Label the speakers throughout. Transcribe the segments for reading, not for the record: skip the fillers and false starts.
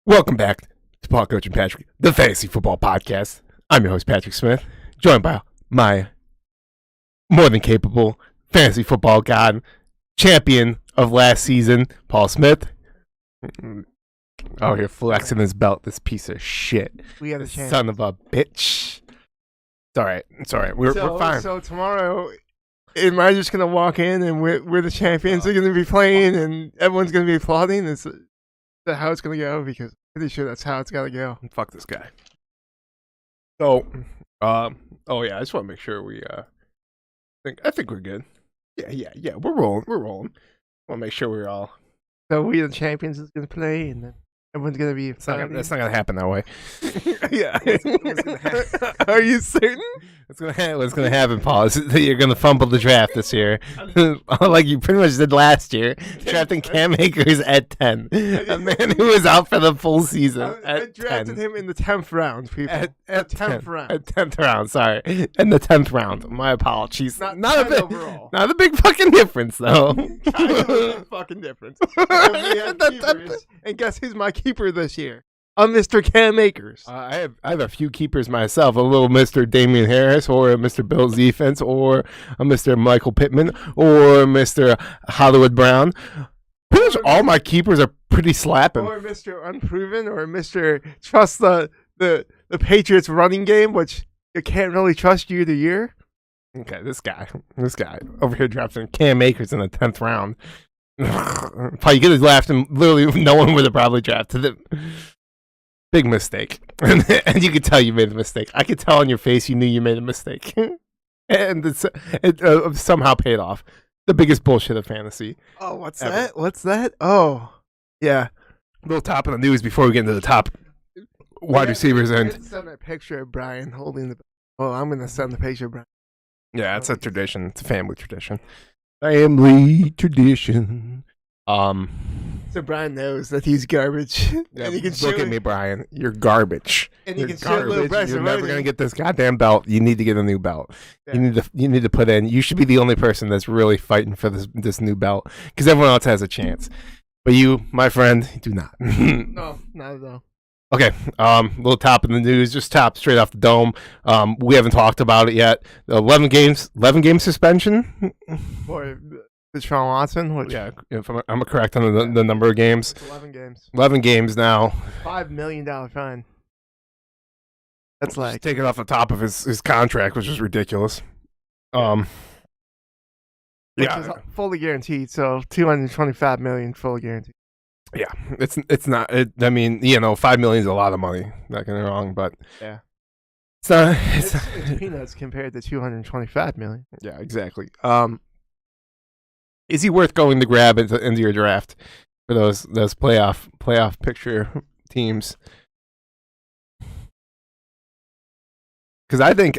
Speaker 1: Welcome back to Paul Coach and Patrick, the Fantasy Football Podcast. I'm your host, Patrick Smith, joined by my more than capable fantasy football god, champion of last season, Paul Smith. Oh, you're flexing his belt, this piece of shit.
Speaker 2: We got a chance.
Speaker 1: Son of a bitch. It's all right. It's all right. We're fine.
Speaker 2: So tomorrow, am I just gonna walk in and we're the champions? Are gonna be playing and everyone's gonna be applauding? Is that how it's gonna go? Because I'm pretty sure that's how it's gotta go.
Speaker 1: Fuck this guy. So, oh yeah, I just want to make sure we I think we're good. Yeah. We're rolling. I want to make sure we're all.
Speaker 2: So we the champions is gonna play, and then everyone's gonna be.
Speaker 1: That's not gonna happen that way.
Speaker 2: Yeah. Are you certain?
Speaker 1: What's gonna happen, Paul, is that you're gonna fumble the draft this year, like you pretty much did last year, drafting Cam Akers at 10, a man who was out for the full season.
Speaker 2: I drafted him in the 10th round, people.
Speaker 1: At
Speaker 2: 10th round.
Speaker 1: At 10th round, sorry, in the 10th round. My apologies.
Speaker 2: Not
Speaker 1: a big
Speaker 2: overall.
Speaker 1: Not a big fucking difference though.
Speaker 2: Kind of a big fucking difference. And guess who's my keeper this year? Mr. Cam Akers.
Speaker 1: I have a few keepers myself. A little Mr. Damian Harris, or a Mr. Bill Defense, or a Mr. Michael Pittman, or Mr. Hollywood Brown. Pretty much all my keepers are pretty slapping.
Speaker 2: Or Mr. Unproven, or Mr. Trust the Patriots running game, which you can't really trust year to year.
Speaker 1: Okay, this guy over here drafting Cam Akers in the 10th round. Probably could have laughed, and literally no one would have probably drafted it. Big mistake. And you could tell you made a mistake. I could tell on your face you knew you made a mistake. And it somehow paid off. The biggest bullshit of fantasy.
Speaker 2: Oh, what's
Speaker 1: ever.
Speaker 2: that? What's that? Oh, yeah.
Speaker 1: A little top of the news before we get into the top wide receivers. And
Speaker 2: send a picture of Brian holding the. Oh, I'm going to send the picture of Brian.
Speaker 1: yeah, it's a tradition. It's a family tradition. Family tradition.
Speaker 2: So Brian knows that he's garbage.
Speaker 1: Yeah,
Speaker 2: and he can
Speaker 1: look at me, Brian. You're garbage.
Speaker 2: And
Speaker 1: You're
Speaker 2: you can see a little
Speaker 1: garbage.
Speaker 2: pressure.
Speaker 1: You're never gonna get this goddamn belt. You need to get a new belt.
Speaker 2: Yeah.
Speaker 1: You need to put in. You should be the only person that's really fighting for this new belt, because everyone else has a chance, but you, my friend, do not.
Speaker 2: No, not at all.
Speaker 1: Okay, little top of the news, just top straight off the dome. We haven't talked about it yet. The 11 game suspension.
Speaker 2: For Deshaun Watson, which
Speaker 1: Yeah, if I'm correct on the number of games.
Speaker 2: 11 games.
Speaker 1: 11 games now.
Speaker 2: $5 million fine. That's like
Speaker 1: Just take it off the top of his contract, which is ridiculous.
Speaker 2: which
Speaker 1: Yeah,
Speaker 2: is fully guaranteed. So $225 million fully guaranteed.
Speaker 1: yeah. It's not. I mean, $5 million is a lot of money. Not getting me wrong, but
Speaker 2: Yeah.
Speaker 1: it's not.
Speaker 2: It's peanuts compared to $225 million.
Speaker 1: Yeah, exactly. Is he worth going to grab into your draft for those playoff picture teams? Because I think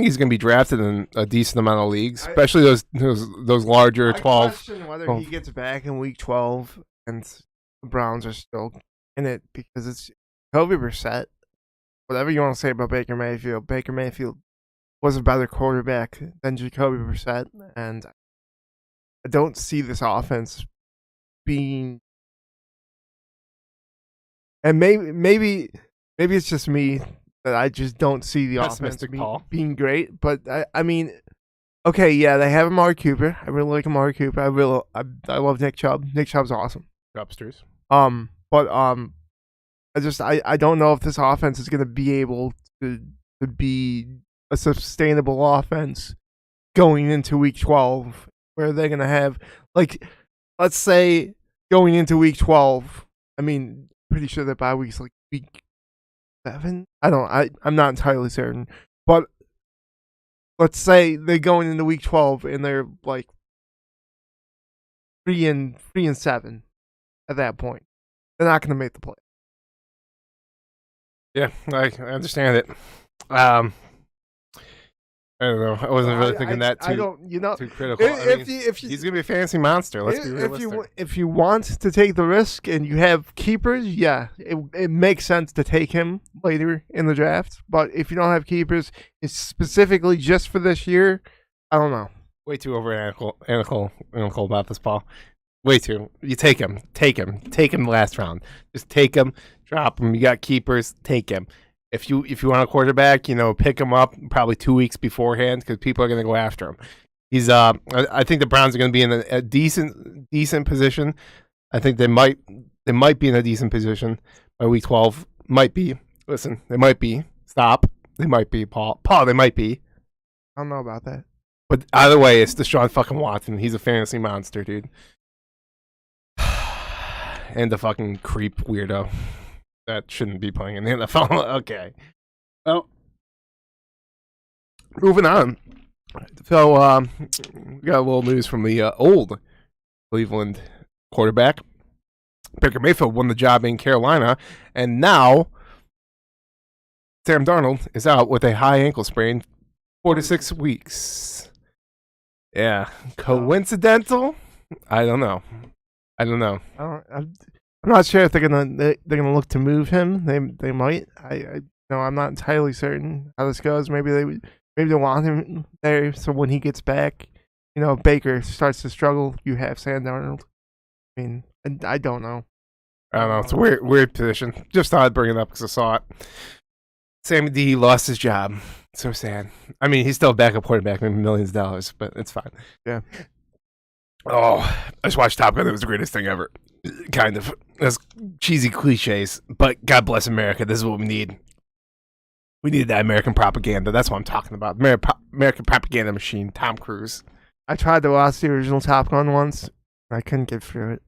Speaker 1: he's going to be drafted in a decent amount of leagues, especially those larger 12.
Speaker 2: I question whether he gets back in week 12 and the Browns are still in it, because it's Jacoby Brissett. Whatever you want to say about Baker Mayfield was a better quarterback than Jacoby Brissett, and I don't see this offense being. And maybe it's just me that I just don't see the offense being great. But I mean, okay, yeah, they have Amari Cooper. I really like Amari Cooper. I love Nick Chubb. Nick Chubb's awesome.
Speaker 1: Upstairs.
Speaker 2: But I don't know if this offense is going to be able to be a sustainable offense going into week 12, where they're going to have, like, let's say going into week 12. I mean, pretty sure that bye week's like week 7. I'm not entirely certain, but let's say they're going into week 12 and they're like 3-7 at that point. They're not going to make the play.
Speaker 1: Yeah, I understand it. I don't know. I wasn't really thinking too critical. He's gonna be a fantasy monster. Let's be realistic.
Speaker 2: If you want to take the risk and you have keepers, yeah, it makes sense to take him later in the draft. But if you don't have keepers, it's specifically just for this year, I don't know.
Speaker 1: Way too analytical about this, Paul. Way too. You take him the last round. Just take him. Drop him. You got keepers. Take him. If you want a quarterback, pick him up probably 2 weeks beforehand because people are going to go after him. He's I think the Browns are going to be in a decent position. I think they might be in a decent position by week 12. Might be. Listen, they might be. Stop. They might be, Paul. They might be.
Speaker 2: I don't know about that.
Speaker 1: But either way, it's Deshaun fucking Watson. He's a fantasy monster, dude. And the fucking creep weirdo that shouldn't be playing in the NFL. Okay. Well, moving on. So, we got a little news from the old Cleveland quarterback. Baker Mayfield won the job in Carolina, and now Sam Darnold is out with a high ankle sprain, 4 to 6 weeks. Yeah, coincidental? I don't know.
Speaker 2: I'm not sure if they're gonna look to move him. They might. I'm not entirely certain how this goes. Maybe they want him there so when he gets back, Baker starts to struggle. You have Sam Darnold. I mean, I don't know.
Speaker 1: I don't know. It's a weird position. Just thought I'd bring it up because I saw it. Sammy D lost his job. So sad. I mean, he's still a backup quarterback, maybe millions of dollars, but it's fine.
Speaker 2: Yeah.
Speaker 1: Oh, I just watched Top Gun. It was the greatest thing ever. Kind of. That's cheesy cliches, but God bless America. This is what we need. We need that American propaganda. That's what I'm talking about. American propaganda machine, Tom Cruise.
Speaker 2: I tried to watch the original Top Gun once. I couldn't get through it.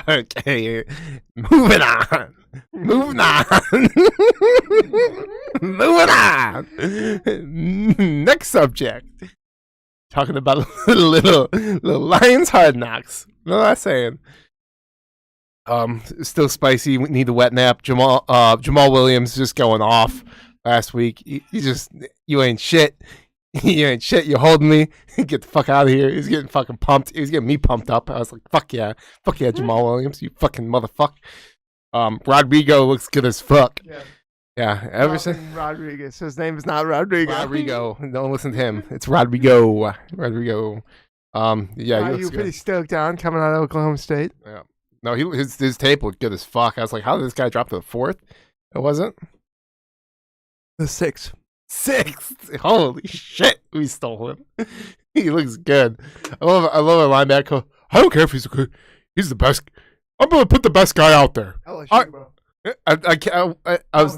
Speaker 1: Okay, moving on. Moving on. Next subject. Talking about little Lions Hard Knocks. What am I saying? Still spicy. We need the wet nap. Jamal Williams just going off last week. You ain't shit. You ain't shit. You're holding me. Get the fuck out of here. He's getting fucking pumped. He was getting me pumped up. I was like, fuck yeah, Jamal Williams, you fucking motherfucker. Rodrigo looks good as fuck. Yeah. Ever since
Speaker 2: Rodriguez, his name is not Rodrigo.
Speaker 1: Rodrigo, don't listen to him. It's Rodrigo. Yeah,
Speaker 2: you were pretty stoked on coming out of Oklahoma State.
Speaker 1: Yeah. No, his tape looked good as fuck. I was like, how did this guy drop to the 4th? It wasn't
Speaker 2: the 6th.
Speaker 1: Holy shit, we stole him. He looks good. I love a linebacker. I don't care if he's good. He's the best. I'm gonna put the best guy out there.
Speaker 2: LSU, bro.
Speaker 1: I was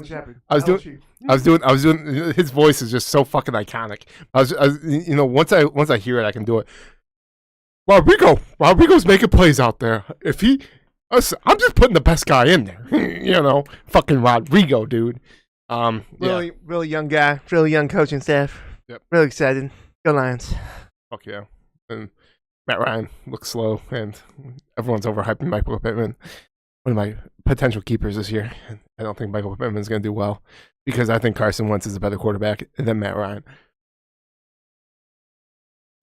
Speaker 1: doing. His voice is just so fucking iconic. Once I hear it, I can do it. Rodrigo's making plays out there. I'm just putting the best guy in there. Fucking Rodrigo, dude.
Speaker 2: Really young guy, really young coaching staff.
Speaker 1: Yep.
Speaker 2: Really excited. Go Lions.
Speaker 1: Fuck yeah. And Matt Ryan looks slow, and everyone's overhyping Michael Pittman. One of my potential keepers this year. I don't think Michael Pittman's going to do well because I think Carson Wentz is a better quarterback than Matt Ryan.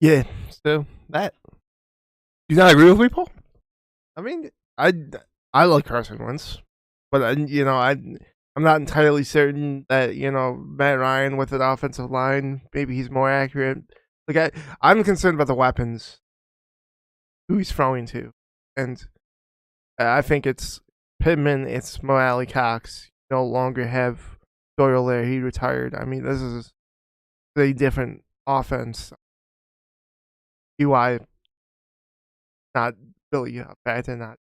Speaker 2: Yeah. So that.
Speaker 1: You not agree with me, Paul?
Speaker 2: I mean, I like Carson Wentz, but I'm not entirely certain that Matt Ryan with an offensive line, maybe he's more accurate. Like I'm concerned about the weapons, who he's throwing to, and I think it's Pittman, it's Mo Alley Cox. You no longer have Doyle there; he retired. I mean, this is a different offense. UI, not really bad and not.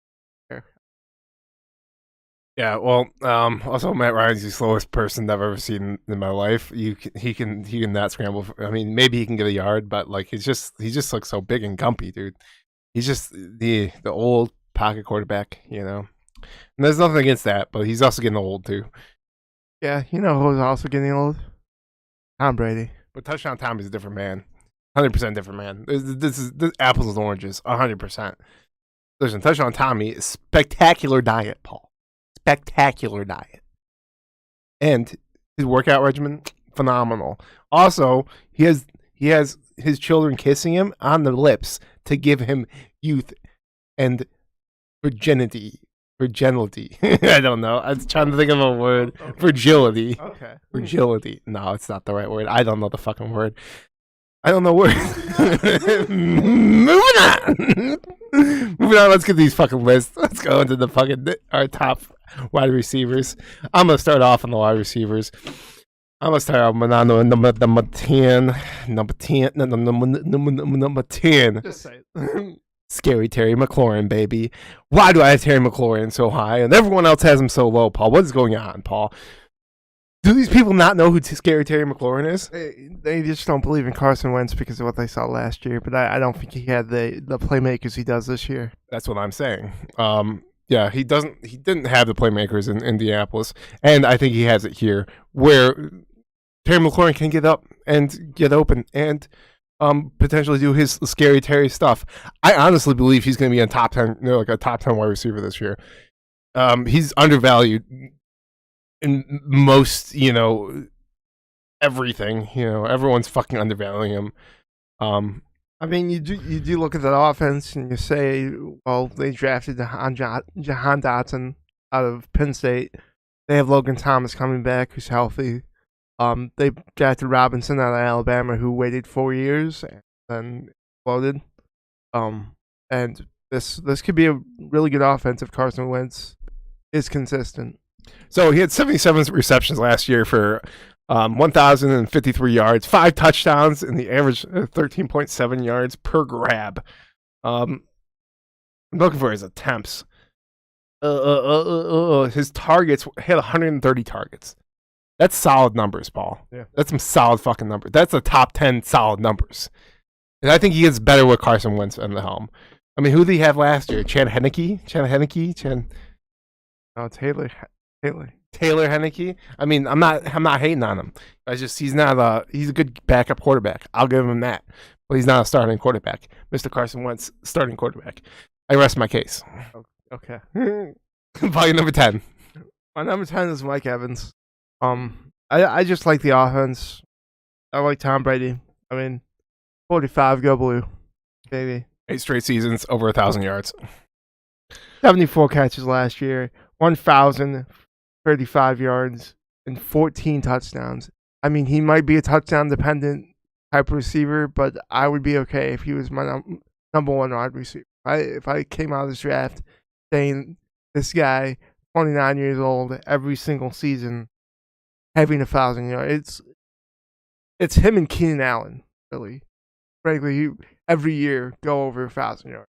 Speaker 1: Yeah, well, also Matt Ryan's the slowest person I've ever seen in my life. He can not scramble. Maybe he can get a yard, but like he just looks so big and gumpy, dude. He's just the old pocket quarterback, And there's nothing against that, but he's also getting old too.
Speaker 2: Yeah, who's also getting old? Tom Brady.
Speaker 1: But Touchdown Tom is a different man, 100% different man. This is apples and oranges, 100%. Listen, Touchdown Tommy is spectacular diet, Paul. Spectacular diet. And his workout regimen, phenomenal. Also, he has his children kissing him on the lips to give him youth and virginity. I don't know. I was trying to think of a word. Okay. Fragility.
Speaker 2: Okay.
Speaker 1: Fragility. No, it's not the right word. I don't know the fucking word. I don't know where. Moving on. Moving on. Let's get these fucking lists. Let's go into the fucking our top wide receivers. I'm gonna start off on the wide receivers. I'm gonna start off with number 10. Number 10.
Speaker 2: Just say it.
Speaker 1: Scary Terry McLaurin, baby. Why do I have Terry McLaurin so high and everyone else has him so low, Paul? What is going on, Paul? Do these people not know who Scary Terry McLaurin is?
Speaker 2: They just don't believe in Carson Wentz because of what they saw last year. But I don't think he had the playmakers he does this year.
Speaker 1: That's what I'm saying. Yeah, he didn't have the playmakers in Indianapolis, and I think he has it here, where Terry McLaurin can get up and get open and potentially do his Scary Terry stuff. I honestly believe he's going to be a top 10, like a top 10 wide receiver this year. He's undervalued in most, everything. Everyone's fucking undervaluing him.
Speaker 2: I mean, you do look at that offense and you say, well, they drafted Jahan Dotson out of Penn State. They have Logan Thomas coming back, who's healthy. They drafted Robinson out of Alabama, who waited 4 years and then exploded. And this could be a really good offense if Carson Wentz is consistent.
Speaker 1: So he had 77 receptions last year for 1,053 yards, 5 touchdowns, and the average 13.7 yards per grab. I'm looking for his attempts. His targets had 130 targets. That's solid numbers, Paul.
Speaker 2: Yeah.
Speaker 1: That's some solid fucking numbers. That's a top 10 solid numbers. And I think he gets better with Carson Wentz in the helm. I mean, who did he have last year? Chad Henneke?
Speaker 2: Oh, Taylor
Speaker 1: Henneke. I mean, I'm not hating on him. He's a good backup quarterback. I'll give him that. But he's not a starting quarterback. Mr. Carson Wentz, starting quarterback. I rest my case.
Speaker 2: Okay.
Speaker 1: Volume number 10.
Speaker 2: My number 10 is Mike Evans. I just like the offense. I like Tom Brady. I mean, 45, go blue, baby.
Speaker 1: 8 straight seasons, over 1,000 yards.
Speaker 2: 74 catches last year, 1,035 yards, and 14 touchdowns. I mean, he might be a touchdown-dependent type of receiver, but I would be okay if he was my number one wide receiver. If I came out of this draft saying this guy, 29 years old, every single season, having 1,000 yards, it's him and Keenan Allen, really. Frankly, every year go over 1,000 yards.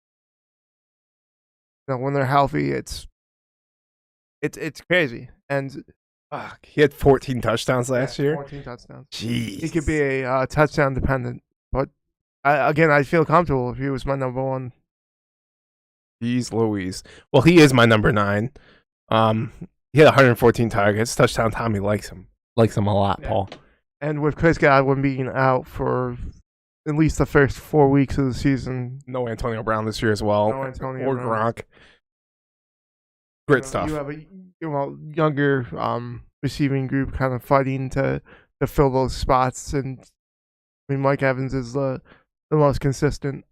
Speaker 2: When they're healthy, it's crazy. And
Speaker 1: he had 14 touchdowns last year.
Speaker 2: 14 touchdowns.
Speaker 1: Jeez.
Speaker 2: He could be a touchdown dependent, but I'd feel comfortable if he was my number one.
Speaker 1: Jeez Louise. Well, he is my number 9. He had 114 targets. Touchdown Tommy likes him. Likes him a lot, yeah. Paul.
Speaker 2: And with Chris Godwin being out for at least the first 4 weeks of the season.
Speaker 1: No Antonio Brown this year as well.
Speaker 2: No Antonio
Speaker 1: or
Speaker 2: Brown.
Speaker 1: Gronk. Great stuff.
Speaker 2: You have a younger receiving group kind of fighting to fill those spots. And I mean, Mike Evans is the most consistent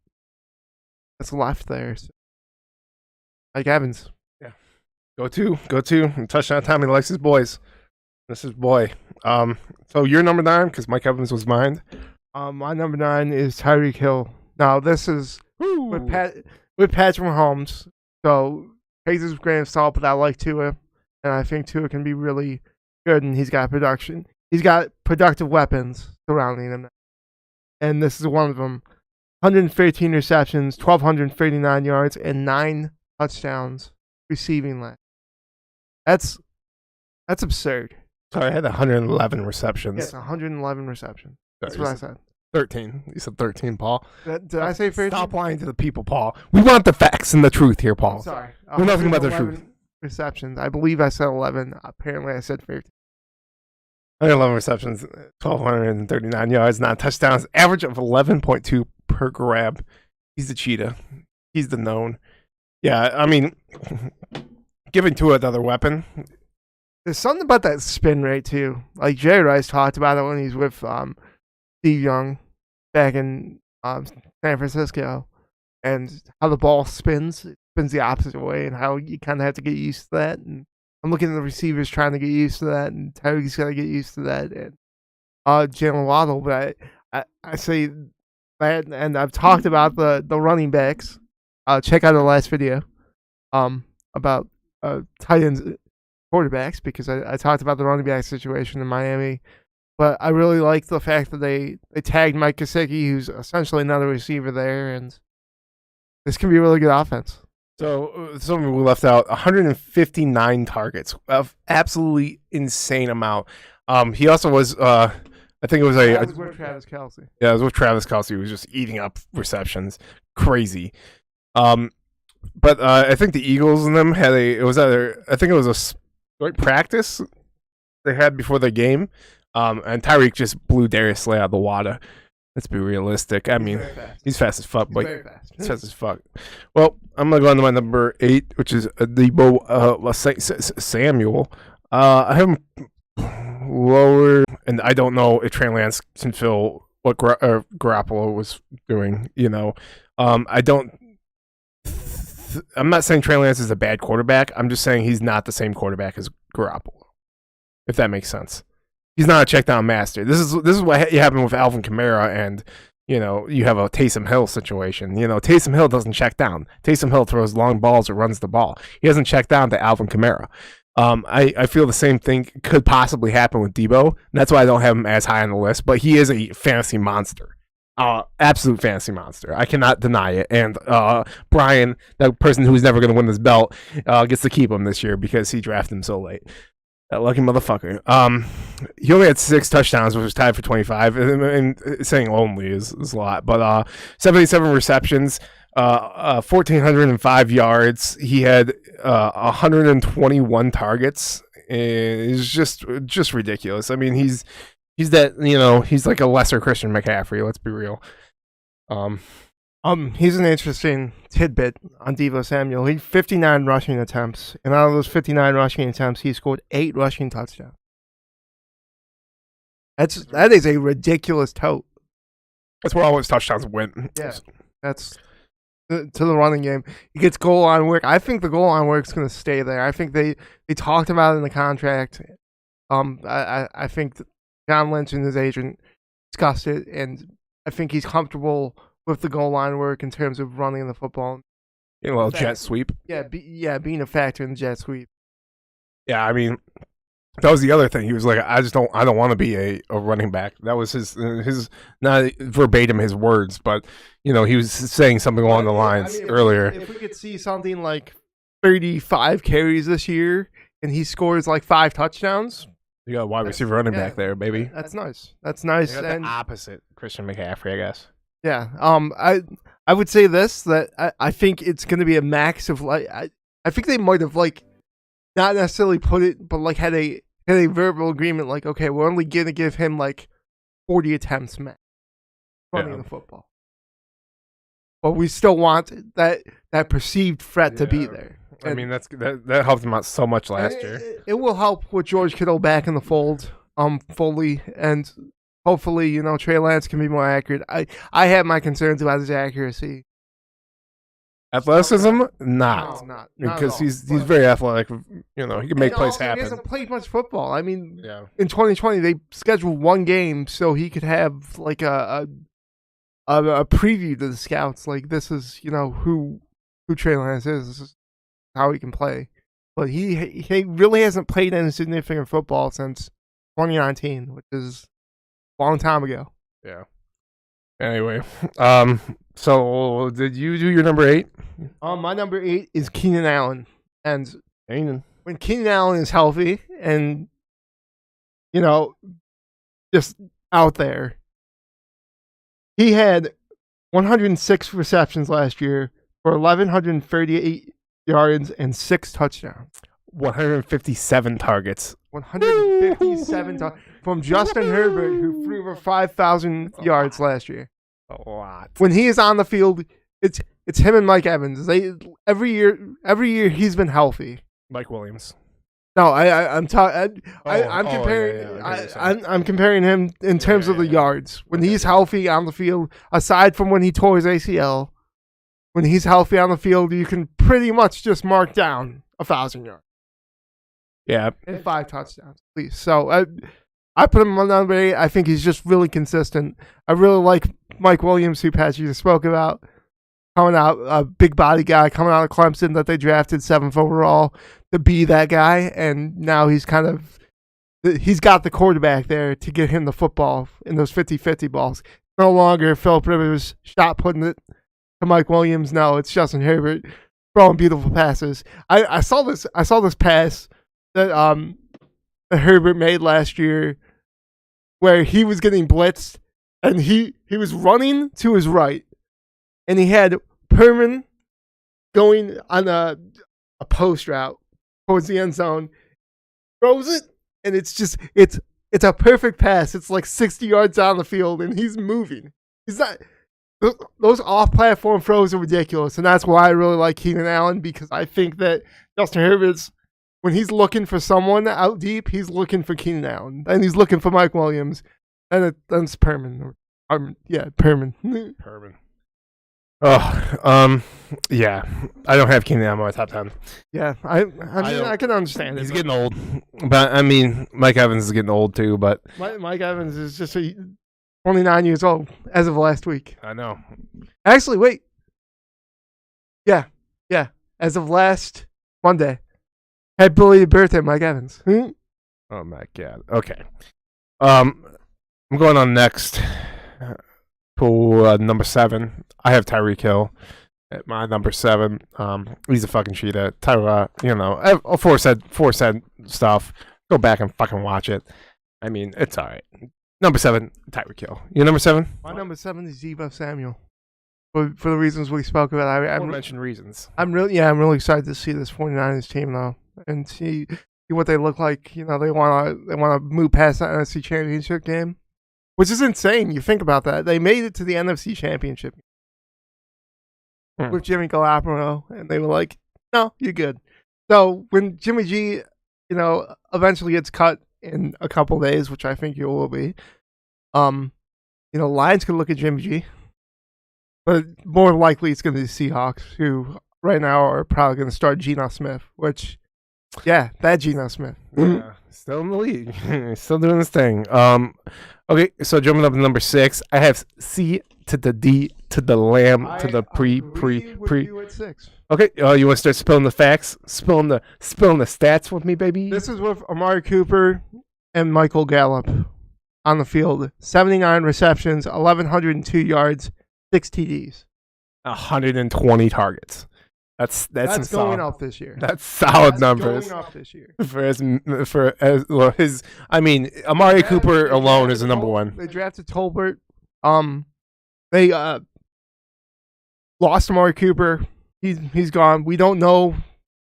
Speaker 2: that's left there. So. Mike Evans.
Speaker 1: Yeah. Go to. Touchdown Tommy likes his boys. This is boy. So you're number 9 because Mike Evans was mine.
Speaker 2: My number 9 is Tyreek Hill. Now this is with Patrick Mahomes. So take this with a grain of salt, but I like Tua, and I think Tua can be really good. And he's got production. He's got productive weapons surrounding him, and this is one of them. 113 receptions, 1,239 yards, and 9 touchdowns receiving last. That's absurd.
Speaker 1: Sorry, I had 111 receptions.
Speaker 2: Yes, 111 receptions. That's what I said.
Speaker 1: 13. You said 13, Paul.
Speaker 2: Did I say 13?
Speaker 1: Stop lying to the people, Paul. We want the facts and the truth here, Paul.
Speaker 2: I'm sorry.
Speaker 1: We're nothing but the truth.
Speaker 2: Receptions. I believe I said 11. Apparently, I said 13.
Speaker 1: 111 receptions, 1,239 yards, 9 touchdowns, average of 11.2 per grab. He's the cheetah. He's the known. Yeah, I mean, giving Tua another weapon.
Speaker 2: There's something about that spin rate, too. Like, Jerry Rice talked about it when he's with Steve Young back in San Francisco, and how the ball spins. It spins the opposite way, and how you kind of have to get used to that. And I'm looking at the receivers trying to get used to that, and Tyreek's got to get used to that, and Jalen Waddle. But I say that, and I've talked about the running backs. Check out the last video, about tight ends, quarterbacks, because I talked about the running back situation in Miami. But I really like the fact that they tagged Mike Gesicki, who's essentially another receiver there, and this can be a really good offense.
Speaker 1: So something we left out: 159 targets, of absolutely insane amount. He also was, I think it was
Speaker 2: That was with Travis Kelce.
Speaker 1: Yeah, it was with Travis Kelce, who was just eating up receptions, crazy. But I think the Eagles and them had I think it was a sport practice they had before the game. And Tyreek just blew Darius Slay out of the water. Let's be realistic. I mean, he's fast as fuck, but he's fast as fuck. Well, I'm gonna go on to my number 8, which is Deebo Samuel. I have him lower, and I don't know if Trey Lance can fill what Garoppolo was doing. I don't. I'm not saying Trey Lance is a bad quarterback. I'm just saying he's not the same quarterback as Garoppolo, if that makes sense. He's not a check down master. This is what happened with Alvin Kamara, and you have a Taysom Hill situation. Taysom Hill doesn't check down. Taysom Hill throws long balls or runs the ball. He doesn't check down to Alvin Kamara. I feel the same thing could possibly happen with Deebo, and that's why I don't have him as high on the list. But he is a fantasy monster. Absolute fantasy monster. I cannot deny it. And Brian, that person who's never going to win this belt, gets to keep him this year because he drafted him so late. That lucky motherfucker. He only had 6 touchdowns, which was tied for 25. And saying only is a lot. But 77 receptions, 1,405 yards. He had 121 targets. It's just ridiculous. I mean, he's that, he's like a lesser Christian McCaffrey. Let's be real.
Speaker 2: He's an interesting tidbit on Deebo Samuel. He 59 rushing attempts, and out of those 59 rushing attempts, he scored 8 rushing touchdowns. That is a ridiculous tote.
Speaker 1: That's where all his touchdowns went.
Speaker 2: Yeah, that's to the running game. He gets goal line work. I think the goal line work is going to stay there. I think they talked about it in the contract. I think John Lynch and his agent discussed it, and I think he's comfortable with the goal line work in terms of running the football.
Speaker 1: A little jet sweep.
Speaker 2: Yeah, being a factor in the jet sweep.
Speaker 1: Yeah, I mean, that was the other thing. He was like, I don't want to be a running back. That was his not verbatim his words, but he was saying something along the lines earlier.
Speaker 2: If we could see something like 35 carries this year and he scores like 5 touchdowns.
Speaker 1: You got a wide receiver running back there, baby.
Speaker 2: That's nice. That's nice.
Speaker 1: And the opposite Christian McCaffrey, I guess.
Speaker 2: Yeah. I would say this, that I think it's going to be a max of like I think they might have like not necessarily put it, but like had a verbal agreement like, okay, we're only going to give him like 40 attempts max running the football, but we still want that perceived threat to be there.
Speaker 1: I mean, that helped him out so much last year.
Speaker 2: It will help with George Kittle back in the fold, fully, and hopefully, Trey Lance can be more accurate. I have my concerns about his accuracy.
Speaker 1: Athleticism, not
Speaker 2: because
Speaker 1: he's very athletic. He can make plays happen.
Speaker 2: He hasn't played much football. I mean, in 2020 they scheduled one game so he could have like a preview to the scouts. Like, this is who Trey Lance is. This is how he can play. But he really hasn't played any significant football since 2019, which is a long time ago.
Speaker 1: Yeah. Anyway, so did you do your number 8?
Speaker 2: My number 8 is Keenan Allen. And when Keenan Allen is healthy and, just out there, he had 106 receptions last year for 1,138 yards and 6 touchdowns.
Speaker 1: 157 targets.
Speaker 2: 157 from Justin Herbert, who threw over 5,000 yards last year.
Speaker 1: A lot.
Speaker 2: When he is on the field, it's him and Mike Evans. Every year he's been healthy.
Speaker 1: Mike Williams.
Speaker 2: No, I'm comparing. I'm comparing him in terms of the yards. When he's healthy on the field, aside from when he tore his ACL, when he's healthy on the field, you can pretty much just mark down 1,000 yards.
Speaker 1: Yeah,
Speaker 2: and 5 touchdowns, please. So I put him on number 8. I think he's just really consistent. I really like Mike Williams, who Patrick just spoke about, coming out, a big body guy coming out of Clemson that they drafted 7th overall to be that guy, and now he's got the quarterback there to get him the football in those 50-50 balls. No longer Philip Rivers shot putting it to Mike Williams. No, it's Justin Herbert throwing beautiful passes. I saw this pass that Herbert made last year where he was getting blitzed and he was running to his right and he had Perman going on a post route towards the end zone, throws it, and it's a perfect pass. It's like 60 yards down the field and he's moving. He's not. Those off-platform throws are ridiculous, and that's why I really like Keenan Allen, because I think that Justin Herbert's, when he's looking for someone out deep, he's looking for Keenan Allen, and he's looking for Mike Williams, and it's Perman. Perman.
Speaker 1: Perman. Oh, yeah. I don't have Keenan Allen in my top 10.
Speaker 2: Yeah, I mean, I can understand it.
Speaker 1: He's getting old, but I mean, Mike Evans is getting old too. But
Speaker 2: Mike Evans is just 29 years old as of last week.
Speaker 1: I know.
Speaker 2: Actually, wait. Yeah. As of last Monday, had belated birthday, Mike Evans.
Speaker 1: Oh my God. Okay. I'm going on next to number 7. I have Tyreek Hill at my number 7. He's a fucking cheetah. Tyra, aforesaid stuff. Go back and fucking watch it. I mean, it's all right. Number 7, Tyreek Hill. Your number 7?
Speaker 2: My number 7 is Deebo Samuel. For the reasons we spoke about,
Speaker 1: I won't mention reasons.
Speaker 2: I'm really excited to see this 49ers team though, and see what they look like. You know, they wanna move past the NFC Championship game, which is insane. You think about that. They made it to the NFC Championship with Jimmy Garoppolo, and they were like, "No, you're good." So when Jimmy G, eventually gets cut in a couple days, which I think it will be, Lions could look at Jimmy G, but more likely it's going to be the Seahawks, who right now are probably going to start Geno Smith, which, yeah, that Geno Smith.
Speaker 1: Yeah, still in the league. Still doing this thing. Okay, so jumping up to number 6, I have C to the D to the Lamb to the pre.
Speaker 2: You at 6.
Speaker 1: Okay, you want to start spilling the facts, spilling the stats with me, baby?
Speaker 2: This is with Amari Cooper and Michael Gallup on the field. 79 receptions, 1,102 yards, 6 TDs.
Speaker 1: 120 targets. That's
Speaker 2: going up this year.
Speaker 1: That's solid numbers.
Speaker 2: Going up this year.
Speaker 1: Amari Cooper alone is the number 1.
Speaker 2: They drafted Tolbert. They lost Amari Cooper. He's gone. We don't know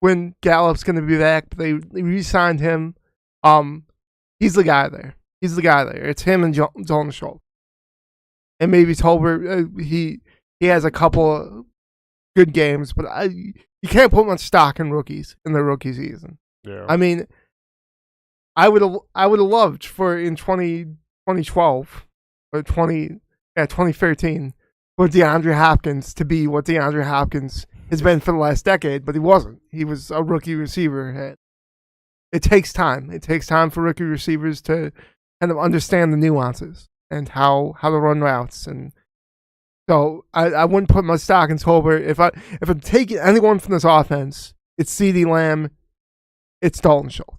Speaker 2: when Gallup's going to be back, but they re-signed him. He's the guy there. It's him and Dalton Schultz. And maybe Tolbert, he has a couple of good games, but you can't put much stock in rookies in the rookie season.
Speaker 1: Yeah.
Speaker 2: I mean, I would have loved for in 2012 or 2013 for DeAndre Hopkins to be what DeAndre Hopkins has been for the last decade, but he wasn't. He was a rookie receiver. It takes time. It takes time for rookie receivers to kind of understand the nuances and how to run routes. And so I wouldn't put my stock in Tolbert. If I'm taking anyone from this offense, it's CeeDee Lamb, it's Dalton Schultz.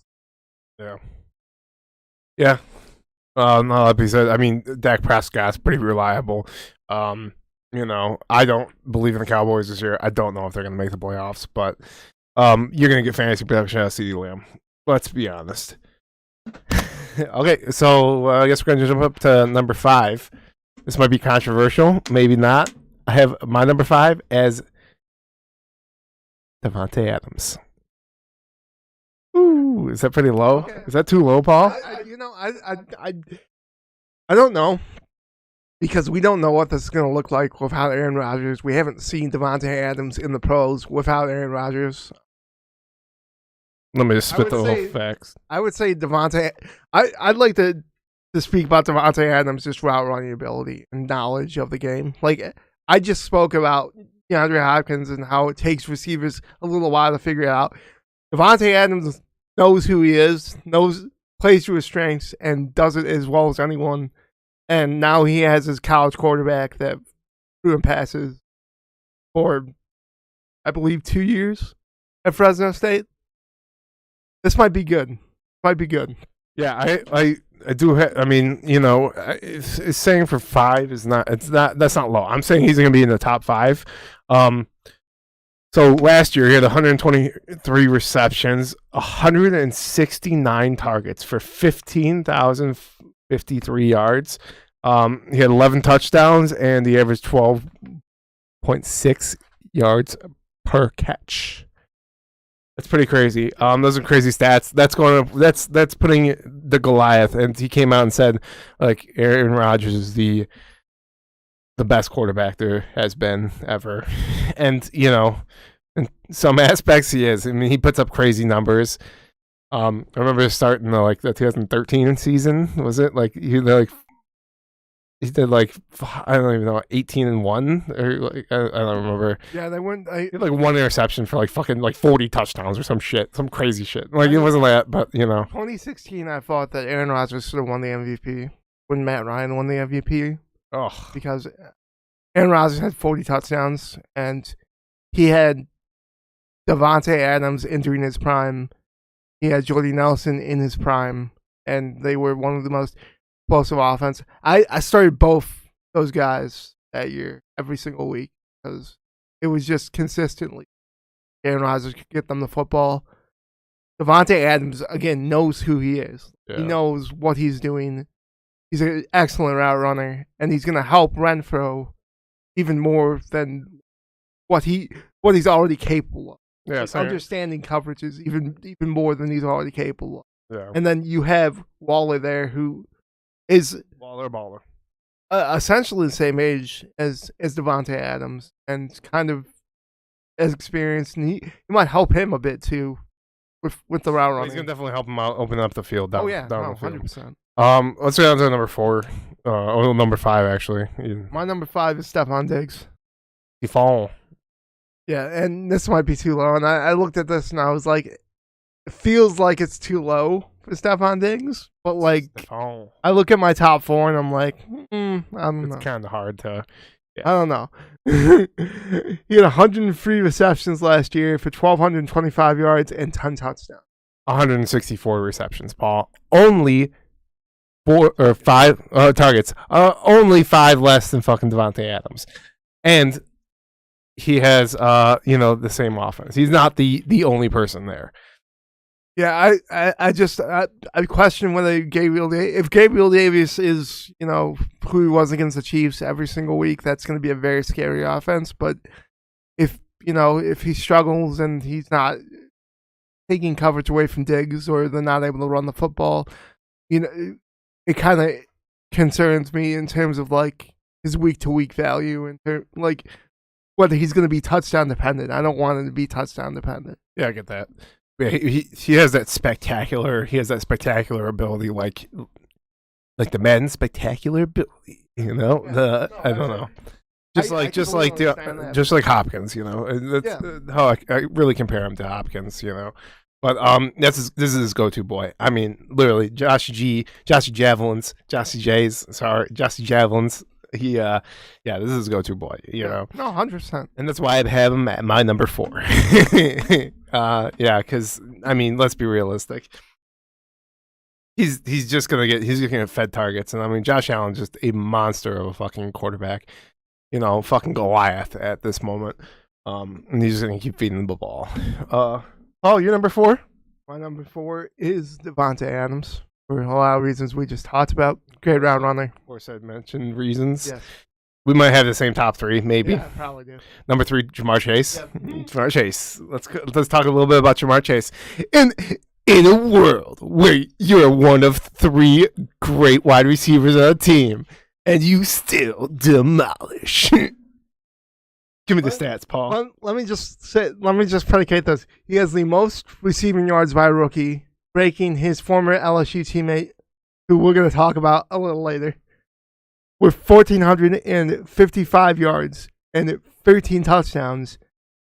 Speaker 1: Yeah. No, like you said, I mean, Dak Prescott's pretty reliable. I don't believe in the Cowboys this year. I don't know if they're going to make the playoffs, but you're going to get fantasy production out of CeeDee Lamb. Let's be honest. Okay, so I guess we're going to jump up to number 5. This might be controversial, maybe not. I have my number 5 as Davante Adams. Ooh, is that pretty low? Okay. Is that too low, Paul?
Speaker 2: I don't know, because we don't know what this is going to look like without Aaron Rodgers. We haven't seen Davante Adams in the pros without Aaron Rodgers.
Speaker 1: Let me just spit the whole facts.
Speaker 2: I would say Davante. I'd like to speak about Davante Adams' just route running ability and knowledge of the game. Like, I just spoke about DeAndre Hopkins and how it takes receivers a little while to figure it out. Davante Adams knows who he is, knows plays to his strengths and does it as well as anyone. And now he has his college quarterback that threw him passes for, I believe, 2 years at Fresno State. This might be good.
Speaker 1: Yeah, I do. I mean, you know, it's saying for 5 is not. It's not. That's not low. I'm saying he's going to be in the top 5. So last year he had 123 receptions, 169 targets for 15,053 yards. He had 11 touchdowns and he averaged 12.6 yards per catch. That's pretty crazy. Those are crazy stats. That's putting the Goliath. And he came out and said, like, Aaron Rodgers is the best quarterback there has been ever. And, you know, in some aspects he is. I mean, he puts up crazy numbers. I remember starting the 2013 season. Was it he did I don't even know, 18-1 or I don't remember.
Speaker 2: Yeah, they went.
Speaker 1: He had one interception for fucking 40 touchdowns or some shit, some crazy shit. It wasn't that, but you know.
Speaker 2: 2016, I thought that Aaron Rodgers should have won the MVP when Matt Ryan won the MVP.
Speaker 1: Oh,
Speaker 2: because Aaron Rodgers had 40 touchdowns and he had Davante Adams entering his prime. He had Jordy Nelson in his prime, and they were one of the most explosive offense. I started both those guys that year every single week because it was just consistently Aaron Rodgers could get them the football. Davante Adams, again, knows who he is. Yeah. He knows what he's doing. He's an excellent route runner, and he's going to help Renfrow even more than what he's already capable of.
Speaker 1: Yeah,
Speaker 2: understanding coverages even more than he's already capable of.
Speaker 1: Yeah.
Speaker 2: And then you have Waller there, who is
Speaker 1: baller.
Speaker 2: Essentially the same age as Davante Adams, and kind of as experienced, and he might help him a bit too with the route running.
Speaker 1: He's gonna definitely help him out, open up the field. Down, down the field.
Speaker 2: 100%.
Speaker 1: Let's go down to number 4, or number 5 actually.
Speaker 2: My number 5 is Stephon Diggs.
Speaker 1: He fall.
Speaker 2: Yeah, and this might be too low. And I looked at this and I was like, it feels like it's too low for Stephon Diggs. But I look at my top 4 and I'm like, I don't know.
Speaker 1: It's kind of hard to.
Speaker 2: Yeah. I don't know. He had 103 receptions last year for 1,225 yards and 10 touchdowns.
Speaker 1: 164 receptions, Paul. Only 4 or 5 targets. Only 5 less than fucking Davante Adams. And he has, the same offense. He's not the only person there.
Speaker 2: Yeah, I question whether if Gabriel Davis is, who he was against the Chiefs every single week, that's going to be a very scary offense. But if he struggles and he's not taking coverage away from Diggs, or they're not able to run the football, it kind of concerns me in terms of his week-to-week value and whether he's going to be touchdown dependent. I don't want him to be touchdown dependent.
Speaker 1: Yeah, I get that. Yeah, he has that spectacular. He has that spectacular ability, like the men's spectacular ability. I don't know. Just like Hopkins. That's how I really compare him to Hopkins. But this is his go-to boy. I mean, literally, Joshy Javelins. He, this is his go-to boy,
Speaker 2: No, 100%.
Speaker 1: And that's why I have him at my number 4. Because, I mean, let's be realistic. He's gonna get fed targets. And I mean, Josh Allen's just a monster of a fucking quarterback. Fucking Goliath at this moment. And he's just gonna keep feeding the ball. Your number 4?
Speaker 2: My number 4 is Davante Adams. For a lot of reasons we just talked about. Great route runner.
Speaker 1: Of course, I mentioned reasons.
Speaker 2: Yes.
Speaker 1: We might have the same top 3, maybe.
Speaker 2: Yeah, probably do.
Speaker 1: Number 3, Ja'Marr Chase.
Speaker 2: Yep.
Speaker 1: Ja'Marr Chase. Let's talk a little bit about Ja'Marr Chase. In a world where you're one of 3 great wide receivers on a team, and you still demolish. Give me the stats, Paul.
Speaker 2: Let me just predicate this. He has the most receiving yards by a rookie, breaking his former LSU teammate, who we're going to talk about a little later, with 1,455 yards and 13 touchdowns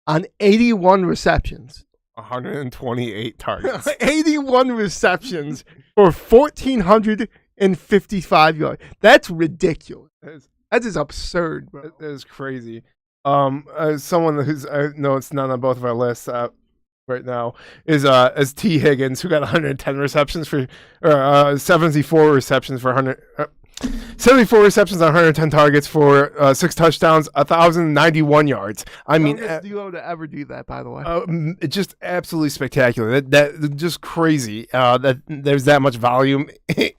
Speaker 2: on 81 receptions.
Speaker 1: 128 targets.
Speaker 2: 81 receptions for 1,455 yards. That's ridiculous. That is absurd, bro.
Speaker 1: That is crazy. Someone who's I know it's not on both of our lists right now is T. Higgins, who got 110 receptions for 74 receptions for 74 receptions on 110 targets for 6 touchdowns, 1,091 yards. I mean,
Speaker 2: duo to ever do that, by the way.
Speaker 1: it's just absolutely spectacular. That just crazy. That there's that much volume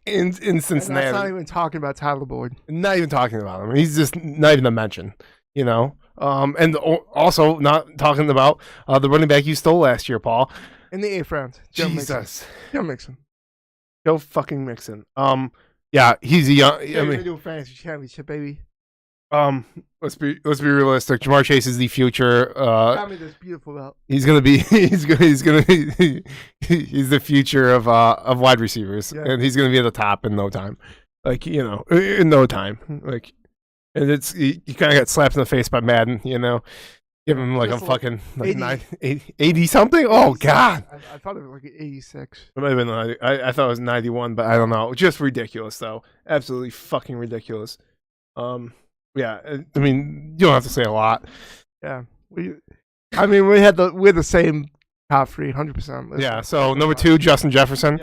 Speaker 1: in Cincinnati.
Speaker 2: And that's not even talking about Tyler Boyd.
Speaker 1: Not even talking about him. He's just not even a mention. You know. And also not talking about the running back you stole last year, Paul.
Speaker 2: In the 8th round.
Speaker 1: Jesus.
Speaker 2: Joe Mixon.
Speaker 1: Joe fucking Mixon. Yeah, he's a young.
Speaker 2: I mean, do a fantasy championship, baby.
Speaker 1: Let's be realistic. Jamar Chase is the future.
Speaker 2: Got me this beautiful belt.
Speaker 1: He's gonna be. He's the future of wide receivers, and he's gonna be at the top in no time. Like in no time. Like, and it's you kind of got slapped in the face by Madden. Give him like a fucking 80 something. Oh God!
Speaker 2: I thought it was like 86.
Speaker 1: It might have been. I thought it was 91, but I don't know. Just ridiculous, though. Absolutely fucking ridiculous. Yeah. I mean, you don't have to say a lot.
Speaker 2: Yeah. We're the same top 3, 100%.
Speaker 1: Yeah. So number 2, Justin Jefferson.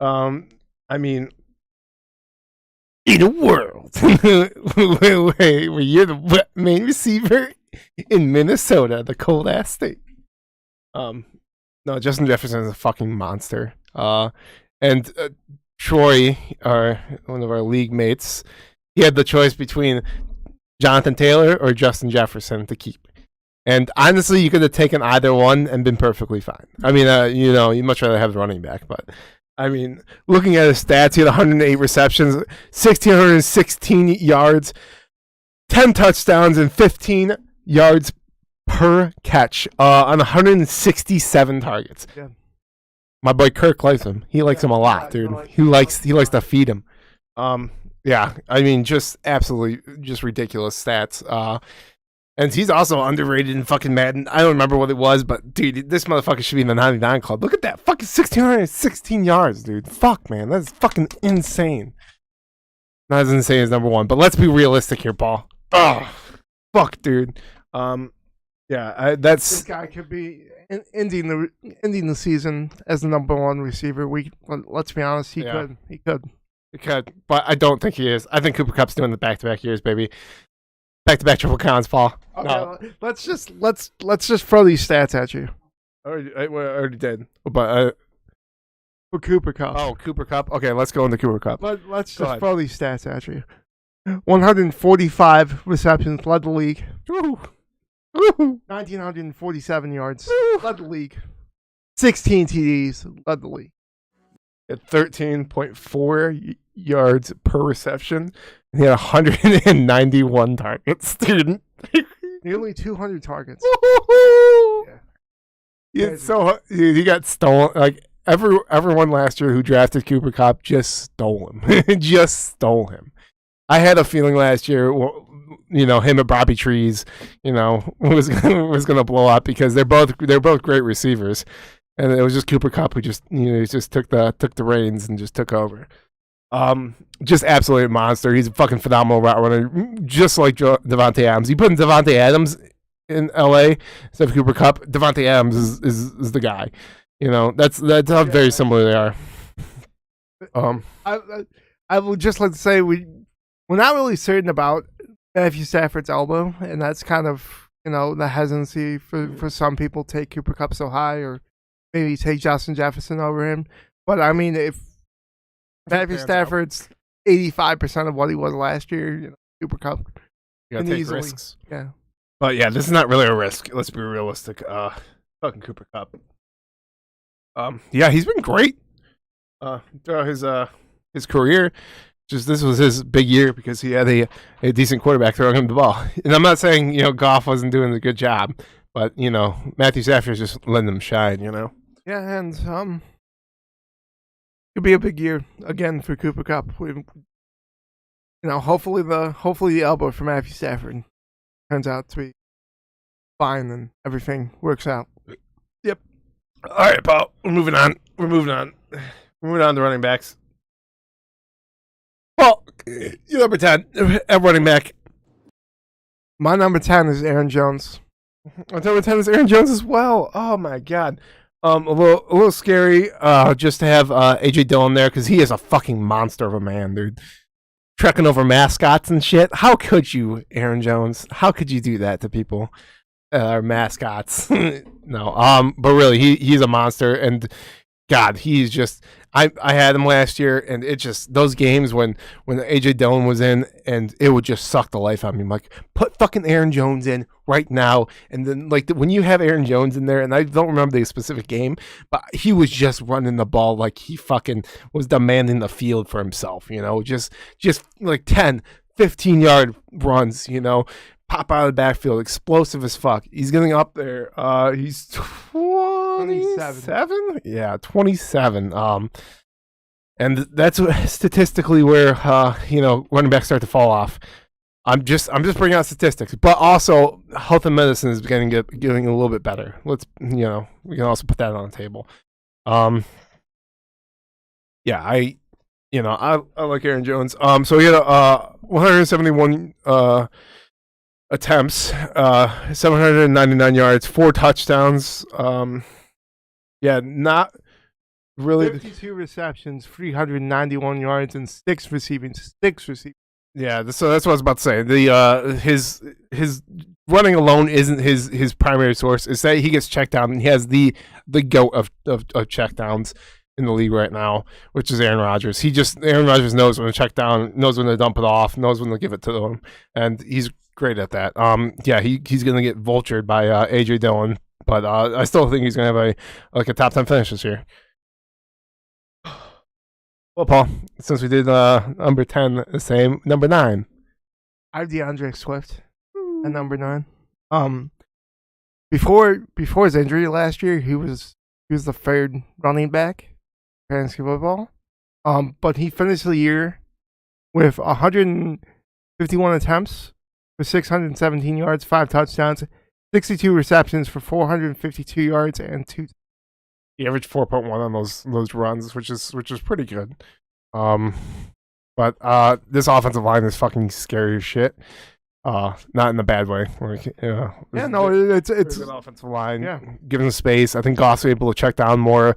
Speaker 2: Yeah.
Speaker 1: I mean, in a world where you're the main receiver in Minnesota, the cold ass state. No, Justin Jefferson is a fucking monster. And Troy, one of our league mates, he had the choice between Jonathan Taylor or Justin Jefferson to keep. And honestly, you could have taken either one and been perfectly fine. I mean, you'd much rather have the running back, but I mean, looking at his stats, he had 108 receptions, 1,616 yards, 10 touchdowns, and 15 yards per catch on 167 targets.
Speaker 2: Yeah.
Speaker 1: My boy Kirk likes him. He likes him a lot, dude. He likes to feed him. Yeah, I mean, just absolutely just ridiculous stats. And he's also underrated in fucking Madden. I don't remember what it was, but dude, this motherfucker should be in the 99 club. Look at that fucking 1,616 yards, dude. Fuck, man, that's fucking insane. Not as insane as number 1, but let's be realistic here, Paul. Oh, fuck, dude. Yeah, that's
Speaker 2: this guy could be ending the season as the number 1 receiver. Let's be honest, he could. He could,
Speaker 1: but I don't think he is. I think Cooper Kupp's doing the back-to-back years, baby. Back-to-back triple counts, Paul.
Speaker 2: Okay,
Speaker 1: No.
Speaker 2: let's just throw these stats at you.
Speaker 1: I already did, but
Speaker 2: For Cooper Kupp.
Speaker 1: oh, Cooper Kupp. Okay, let's go into Cooper Kupp.
Speaker 2: Let's just throw these stats at you. 145 receptions, led the league.
Speaker 1: Woo.
Speaker 2: 1,947 yards, led the league. 16 TDs, led the league.
Speaker 1: At 13.4 yards per reception. He had 191 targets, dude.
Speaker 2: Nearly 200 targets.
Speaker 1: Yeah. Dude, he got stolen. Like everyone last year who drafted Cooper Kupp just stole him. Just stole him. I had a feeling last year, him and Bobby Trees, was gonna blow up because they're both great receivers, and it was just Cooper Kupp who just just took the reins and just took over. Just absolutely a monster. He's a fucking phenomenal route runner, just like Davante Adams. You put in Davante Adams in LA instead of Cooper Kupp, Davante Adams is the guy. That's how very similar they are.
Speaker 2: I would just like to say we're not really certain about Matthew Stafford's elbow, and that's kind of the hesitancy for some people take Cooper Kupp so high, or maybe take Justin Jefferson over him. But I mean, if Matthew Stafford's 85% of what he was last year, Cooper Kupp,
Speaker 1: you gotta take risks.
Speaker 2: Yeah,
Speaker 1: but yeah, this is not really a risk. Let's be realistic. Fucking Cooper Kupp. Yeah, he's been great. Throughout his career. Just this was his big year because he had a decent quarterback throwing him the ball. And I'm not saying Goff wasn't doing a good job, but Matthew Stafford's just letting him shine.
Speaker 2: Yeah, and could be a big year again for Cooper Kupp. Hopefully the elbow for Matthew Stafford turns out to be fine and everything works out.
Speaker 1: Yep. All right, Paul. We're moving on. Moving on to running backs. Well, you number 10 at running back.
Speaker 2: My number 10 is Aaron Jones.
Speaker 1: My number 10 is Aaron Jones as well. Oh my god. A little scary. Just to have AJ Dillon there because he is a fucking monster of a man, dude. Trekking over mascots and shit. How could you, Aaron Jones? How could you do that to people? Mascots. No. But really, he's a monster, and God, he's just. I had him last year, and it just those games when AJ Dillon was in, and it would just suck the life out of me. I'm like, put fucking Aaron Jones in right now, and then like when you have Aaron Jones in there, and I don't remember the specific game, but he was just running the ball like he fucking was demanding the field for himself. Just like 10, 15-yard runs. Pop out of the backfield, explosive as fuck. He's getting up there. He's 27. Yeah, 27. And that's statistically where running backs start to fall off. I'm just bringing out statistics, but also health and medicine is getting a little bit better. We can also put that on the table. Yeah, I like Aaron Jones. So he had 171 attempts, 799 yards, 4 touchdowns. Not really.
Speaker 2: 52 receptions, 391 yards, and 6 receiving.
Speaker 1: Yeah, so that's what I was about to say. The his running alone isn't his primary source. It's that he gets checked down, and he has the goat of checkdowns in the league right now, which is Aaron Rodgers. Aaron Rodgers knows when to check down, knows when to dump it off, knows when to give it to them, and he's great at that. He's gonna get vultured by AJ Dillon, but I still think he's gonna have a top 10 finish this year. Well, Paul, since we did number 10 the same, number 9.
Speaker 2: I have DeAndre Swift at number 9. Before his injury last year, he was the third running back in fantasy football. But he finished the year with 151 attempts for 617 yards, 5 touchdowns, 62 receptions for 452 yards, and 2.
Speaker 1: He averaged 4.1 on those runs, which is pretty good. But this offensive line is fucking scary as shit. Not in a bad way.
Speaker 2: It's
Speaker 1: a good offensive line. Yeah, give him space. I think Goss will be able to check down more.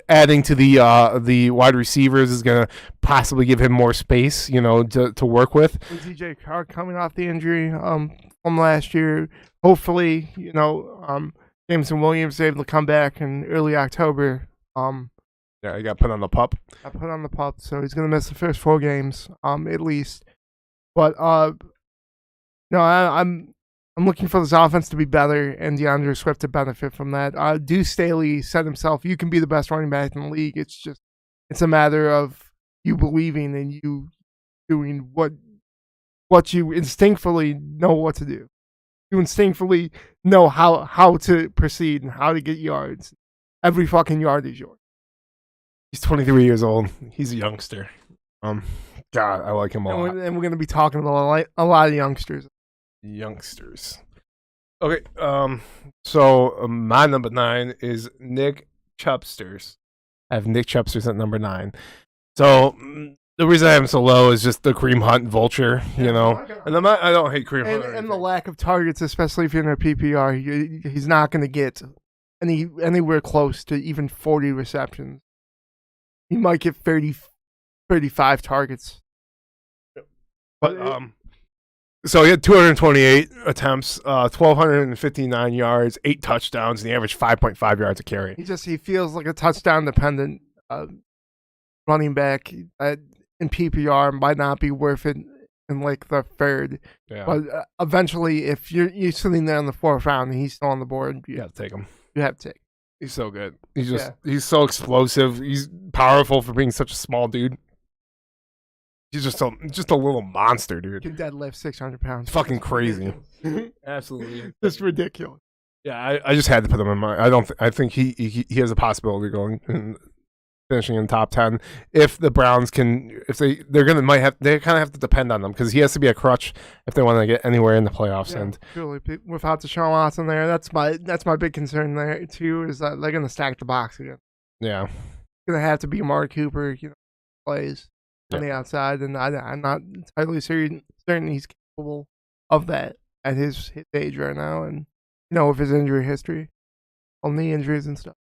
Speaker 1: Adding to the wide receivers is gonna possibly give him more space, to work with.
Speaker 2: DJ Carr coming off the injury from last year. Hopefully, Jameson Williams is able to come back in early October.
Speaker 1: Yeah, he got put on the pup.
Speaker 2: So he's gonna miss the first 4 games, at least. But no, I'm looking for this offense to be better and DeAndre Swift to benefit from that. Deuce Staley said himself, "You can be the best running back in the league. It's a matter of you believing and you doing what you instinctively know what to do. You instinctively know how to proceed and how to get yards. Every fucking yard is yours."
Speaker 1: He's 23 years old. He's a youngster. God, I like him a lot.
Speaker 2: And we're going to be talking about a lot of youngsters.
Speaker 1: Okay, so my number 9 is Nick Chubsters. I have Nick Chubsters at number 9. So the reason I have him so low is just the Kareem Hunt vulture, And I don't hate Kareem Hunt.
Speaker 2: And the lack of targets, especially if you're in a PPR. He's not going to get anywhere close to even 40 receptions. He might get 30, 35 targets.
Speaker 1: But so he had 228 attempts, 1,259 yards, 8 touchdowns, and he averaged 5.5 yards a carry.
Speaker 2: He feels like a touchdown dependent running back in PPR. Might not be worth it in like the third. Yeah. But eventually, if you're sitting there in the 4th round and he's still on the board,
Speaker 1: you have to take him.
Speaker 2: You have to take him.
Speaker 1: He's so good. He's so explosive. He's powerful for being such a small dude. He's just a little monster, dude.
Speaker 2: He can deadlift 600 pounds.
Speaker 1: It's fucking crazy. Absolutely.
Speaker 2: It's ridiculous.
Speaker 1: Yeah, I just had to put him in my. I think he has a possibility of going and finishing in top 10 if the Browns can. If they kind of have to depend on them because he has to be a crutch if they want to get anywhere in the playoffs.
Speaker 2: Yeah,
Speaker 1: and
Speaker 2: truly, without Deshaun Watson there, that's my big concern there too. Is that they're going to stack the box again.
Speaker 1: Yeah.
Speaker 2: gonna have to be Amari Cooper, plays on
Speaker 1: Yeah.
Speaker 2: the outside, and I'm not entirely certain he's capable of that at his age right now, and with his injury history, all knee injuries and stuff.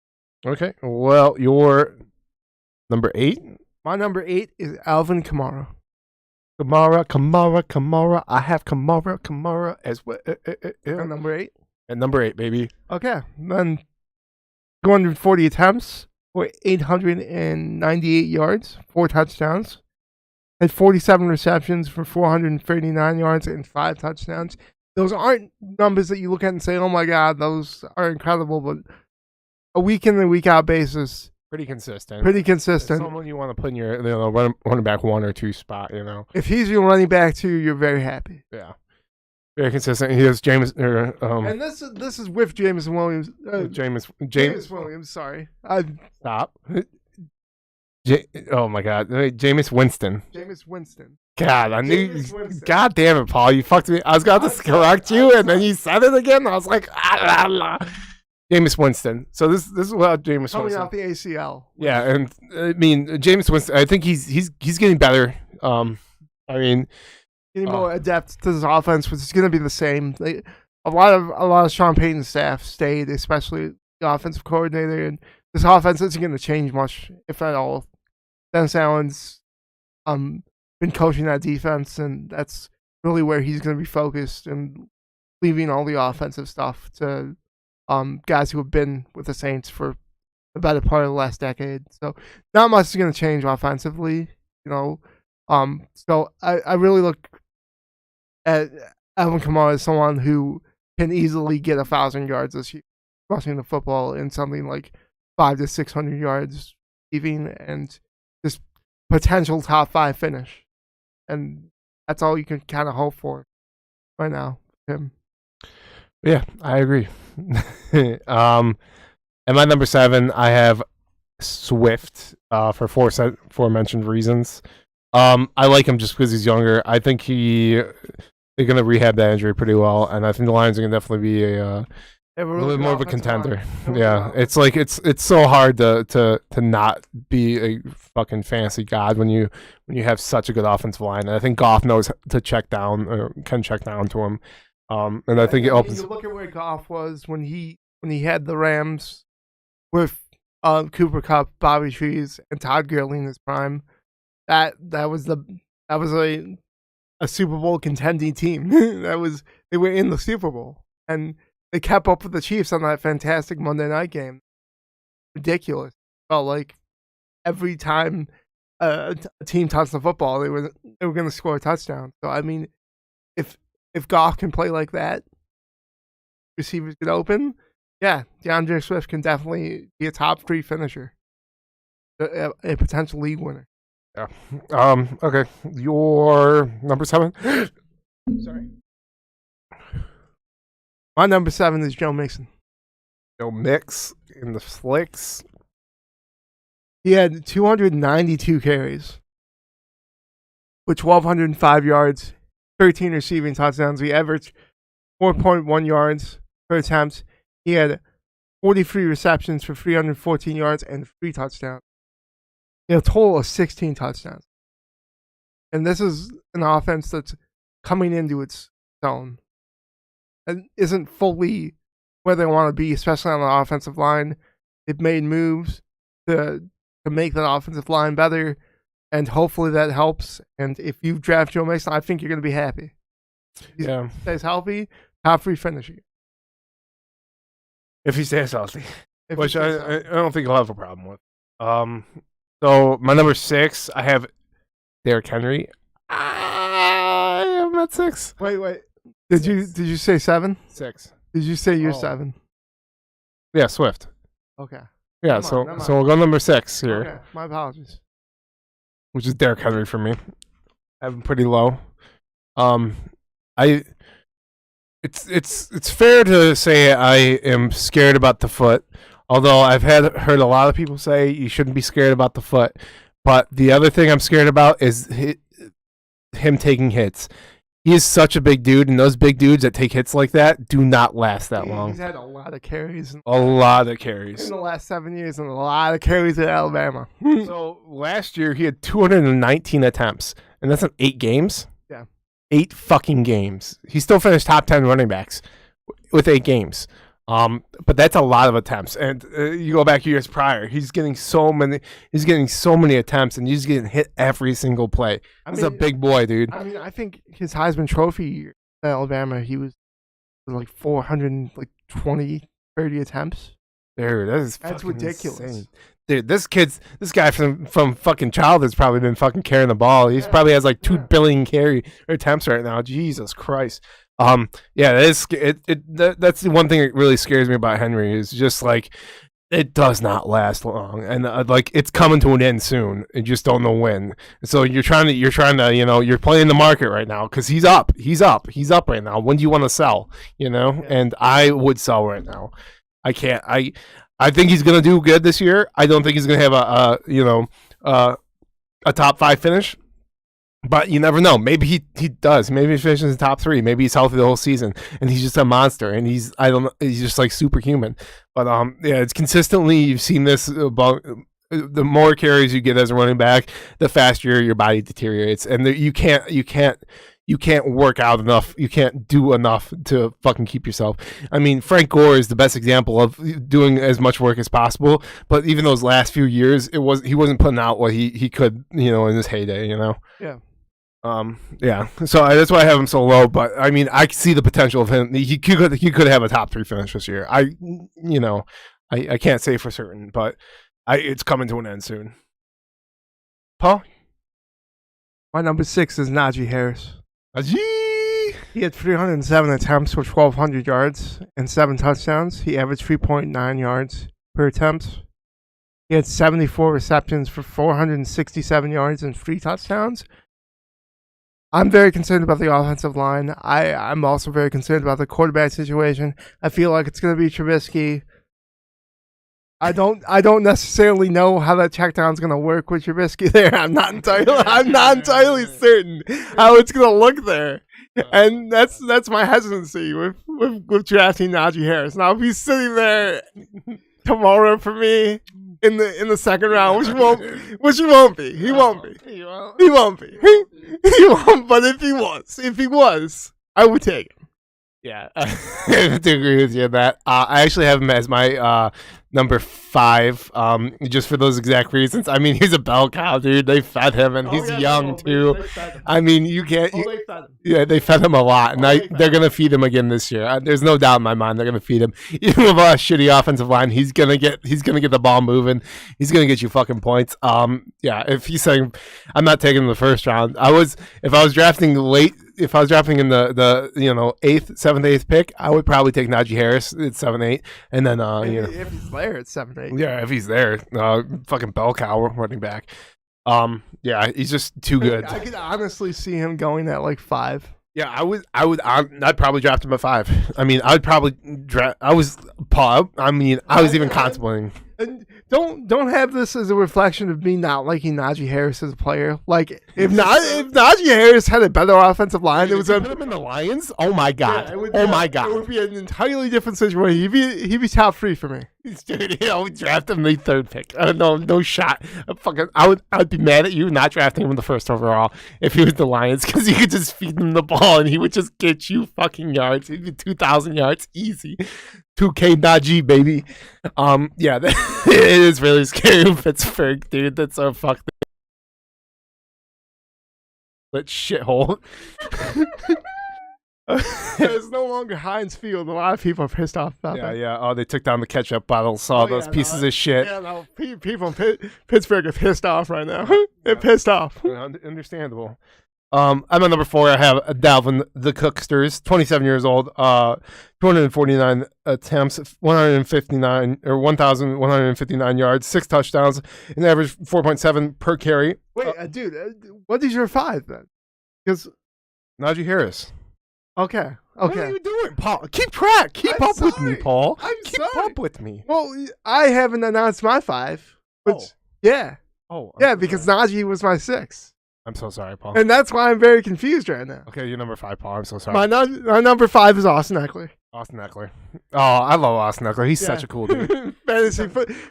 Speaker 1: Okay. Well, your number 8?
Speaker 2: My number 8 is Alvin Kamara.
Speaker 1: Kamara. I have Kamara as well.
Speaker 2: And number 8.
Speaker 1: At number 8, baby.
Speaker 2: Okay, then 240 attempts for 898 yards, 4 touchdowns. Had 47 receptions for 439 yards and 5 touchdowns. Those aren't numbers that you look at and say, "Oh my God, those are incredible." But a week in and week out basis,
Speaker 1: Pretty consistent. Someone you want to put in your running back 1 or 2 spot.
Speaker 2: If he's your running back 2, you're very happy.
Speaker 1: Yeah. Very consistent. He has James.
Speaker 2: And this is with Jameson Williams.
Speaker 1: James
Speaker 2: Williams. Sorry,
Speaker 1: Stop. Oh my God, Jameis Winston.
Speaker 2: Jameis Winston.
Speaker 1: God, I knew.
Speaker 2: Jameis Winston.
Speaker 1: God damn it, Paul! You fucked me. I was going to correct you, and then you said it again. I was like, Jameis Winston. So this is what Jameis
Speaker 2: Coming
Speaker 1: Winston.
Speaker 2: off the ACL.
Speaker 1: Yeah, and I mean Jameis Winston. I think he's getting better. I mean,
Speaker 2: getting more adept to this offense, which is going to be the same. A lot of Sean Payton's staff stayed, especially the offensive coordinator, and this offense isn't going to change much, if at all. Dennis Allen's been coaching that defense, and that's really where he's going to be focused, and leaving all the offensive stuff to guys who have been with the Saints for the better part of the last decade. So not much is going to change offensively, So I really look at Alvin Kamara as someone who can easily get 1,000 yards this year, rushing the football in something like 500 to 600 yards receiving, and just potential top 5 finish. And that's all you can kind of hope for right now with him.
Speaker 1: Yeah, I agree. At my number 7, I have Swift for four mentioned reasons. I like him just because he's younger. I think they're going to rehab that injury pretty well, and I think the Lions are going to definitely be a little more of a contender. Yeah, it's like it's so hard to not be a fucking fantasy god when you have such a good offensive line. And I think Goff knows to check down or can check down to him. And I think it opens.
Speaker 2: You look at where Goff was when he had the Rams with Cooper Kupp, Bobby Trees, and Todd Gurley in his prime. That was a Super Bowl contending team. They were in the Super Bowl, and they kept up with the Chiefs on that fantastic Monday night game. Ridiculous. Felt like every time a team touched the football, they were going to score a touchdown. So I mean, if Goff can play like that, receivers get open. Yeah, DeAndre Swift can definitely be a top 3 finisher, a potential league winner.
Speaker 1: Yeah. Okay. Your number 7.
Speaker 2: Sorry. My number 7 is Joe Mixon.
Speaker 1: Joe Mix in the flicks.
Speaker 2: He had 292 carries with 1,205 yards, 13 receiving touchdowns. He averaged 4.1 yards per attempt. He had 43 receptions for 314 yards and 3 touchdowns. He had a total of 16 touchdowns. And this is an offense that's coming into its own and isn't fully where they want to be, especially on the offensive line. They've made moves to make that offensive line better, and hopefully that helps. And if you draft Joe Mixon, I think you're going to be happy. He stays healthy, top 3 finisher.
Speaker 1: If he stays healthy, which I don't think he'll have a problem with. So my number 6, I have Derrick Henry. I am at 6.
Speaker 2: Wait. Did you say 7?
Speaker 1: 6.
Speaker 2: Did you say you're 7?
Speaker 1: Yeah, Swift.
Speaker 2: Okay.
Speaker 1: Yeah, so we'll go number 6 here.
Speaker 2: Okay, my apologies.
Speaker 1: Which is Derrick Henry for me. I have him pretty low. It's fair to say I am scared about the foot. Although I've heard a lot of people say you shouldn't be scared about the foot. But the other thing I'm scared about is him taking hits. He is such a big dude, and those big dudes that take hits like that do not last that
Speaker 2: He's
Speaker 1: long.
Speaker 2: had a lot of carries
Speaker 1: A lot of
Speaker 2: in
Speaker 1: carries.
Speaker 2: the last 7 years, and a lot of carries at Alabama.
Speaker 1: So last year he had 219 attempts, and that's in 8 games.
Speaker 2: Yeah.
Speaker 1: 8 fucking games. He still finished top 10 running backs with 8 games. But that's a lot of attempts, and you go back years prior, he's getting so many attempts, and he's getting hit every single play. He's a big boy, dude.
Speaker 2: I mean, I think his Heisman Trophy year at Alabama, he was like 420, 30 attempts.
Speaker 1: Dude, that's
Speaker 2: That's ridiculous.
Speaker 1: insane. Dude, this guy from fucking childhood's probably been fucking carrying the ball. He probably has like 2 billion carry attempts right now. Jesus Christ. Yeah, that's the one thing that really scares me about Henry is just like it does not last long, and like it's coming to an end soon. You just don't know when. So you're trying to you're playing the market right now because he's up right now. When do you want to sell? And I would sell right now. I can't. I think he's gonna do good this year. I don't think he's gonna have a top 5 finish. But you never know. Maybe he does. Maybe he finishes in top 3. Maybe he's healthy the whole season, and he's just a monster. And he's just like superhuman. But yeah, it's consistently. You've seen this about the more carries you get as a running back, the faster your body deteriorates, and you can't work out enough. You can't do enough to fucking keep yourself. I mean, Frank Gore is the best example of doing as much work as possible. But even those last few years, he wasn't putting out what he could, in his heyday.
Speaker 2: Yeah.
Speaker 1: Yeah. So that's why I have him so low. But I mean, I see the potential of him. He could have a top 3 finish this year. I can't say for certain, but it's coming to an end soon. Paul,
Speaker 2: My number 6 is Najee Harris.
Speaker 1: Najee.
Speaker 2: He had 307 attempts for 1,200 yards and 7 touchdowns. He averaged 3.9 yards per attempt. He had 74 receptions for 467 yards and 3 touchdowns. I'm very concerned about the offensive line. I'm also very concerned about the quarterback situation. I feel like it's going to be Trubisky. I don't necessarily know how that check down is going to work with Trubisky there. I'm not entirely certain how it's going to look there. And that's my hesitancy with drafting Najee Harris. Now, if he's sitting there tomorrow for me in the second round, which he won't be. He won't be. He won't be. He won't. But if he was, I would take him.
Speaker 1: Yeah, I have to agree with you on that. I actually have him as my number 5, just for those exact reasons. I mean, he's a bell cow, dude. They fed him, and he's young too. I mean, you can't. Yeah, they fed him a lot, and they're gonna feed him again this year. There's no doubt in my mind they're gonna feed him. Even with a shitty offensive line, he's gonna get the ball moving. He's gonna get you fucking points. Yeah, if he's saying I'm not taking him in the first round, if I was drafting late. If I was drafting in the 8th, 7th, 8th pick, I would probably take Najee Harris at 7, 8, and then
Speaker 2: if he's there at 7, 8.
Speaker 1: Yeah, if he's there, fucking bell cow running back. Yeah, he's just too good.
Speaker 2: I could honestly see him going at like 5.
Speaker 1: Yeah, I'd probably draft him at 5. I mean, I'd probably draft. I was even contemplating.
Speaker 2: And don't have this as a reflection of me not liking Najee Harris as a player. Like if Najee Harris had a better offensive line, it was
Speaker 1: put him in the Lions. Oh my god! My god!
Speaker 2: It would be an entirely different situation. He'd be top 3 for me.
Speaker 1: Dude, we draft him the 3rd pick. No shot. I'd be mad at you not drafting him in the 1st overall if he was the Lions, because you could just feed him the ball and he would just get you fucking yards. He'd be 2,000 yards easy. 2K Najee, baby. Yeah, it is really scary with Pittsburgh, dude. That's a fuck. That shithole.
Speaker 2: It's no longer Heinz Field. A lot of people are pissed off about that.
Speaker 1: Yeah. Oh, they took down the ketchup bottles. Saw those pieces of shit.
Speaker 2: Yeah, no. People in Pittsburgh are pissed off right now. They're pissed off.
Speaker 1: Understandable. I'm at number 4. I have Dalvin the Cooksters, 27 years old, 249 attempts, 1,159 yards, 6 touchdowns, an average 4.7 per carry.
Speaker 2: Wait, dude, what is your 5 then? Because
Speaker 1: Najee Harris.
Speaker 2: Okay.
Speaker 1: What are you doing, Paul? Keep track. Keep up with me, Paul.
Speaker 2: Keep
Speaker 1: up with me.
Speaker 2: Well, I haven't announced my 5. Which, yeah.
Speaker 1: Oh.
Speaker 2: Yeah, because Najee was my 6.
Speaker 1: I'm so sorry, Paul.
Speaker 2: And that's why I'm very confused right now.
Speaker 1: Okay, you're number 5, Paul. I'm so sorry.
Speaker 2: My number 5 is Austin Eckler.
Speaker 1: Austin Eckler. Oh, I love Austin Eckler. He's
Speaker 2: Yeah.
Speaker 1: such a cool dude.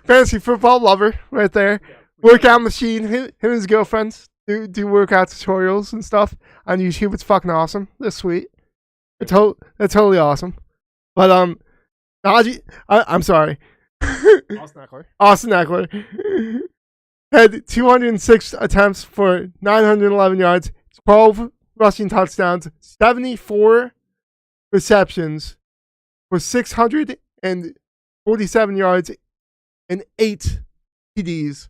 Speaker 2: Fantasy football lover right there. Workout machine. Him and his girlfriends do workout tutorials and stuff on YouTube. It's fucking awesome. They're sweet. They're totally awesome. But Najee, I'm sorry.
Speaker 1: Austin Eckler.
Speaker 2: Austin Eckler had 206 attempts for 911 yards, 12 rushing touchdowns, 74 receptions for 647 yards, and 8 TDs,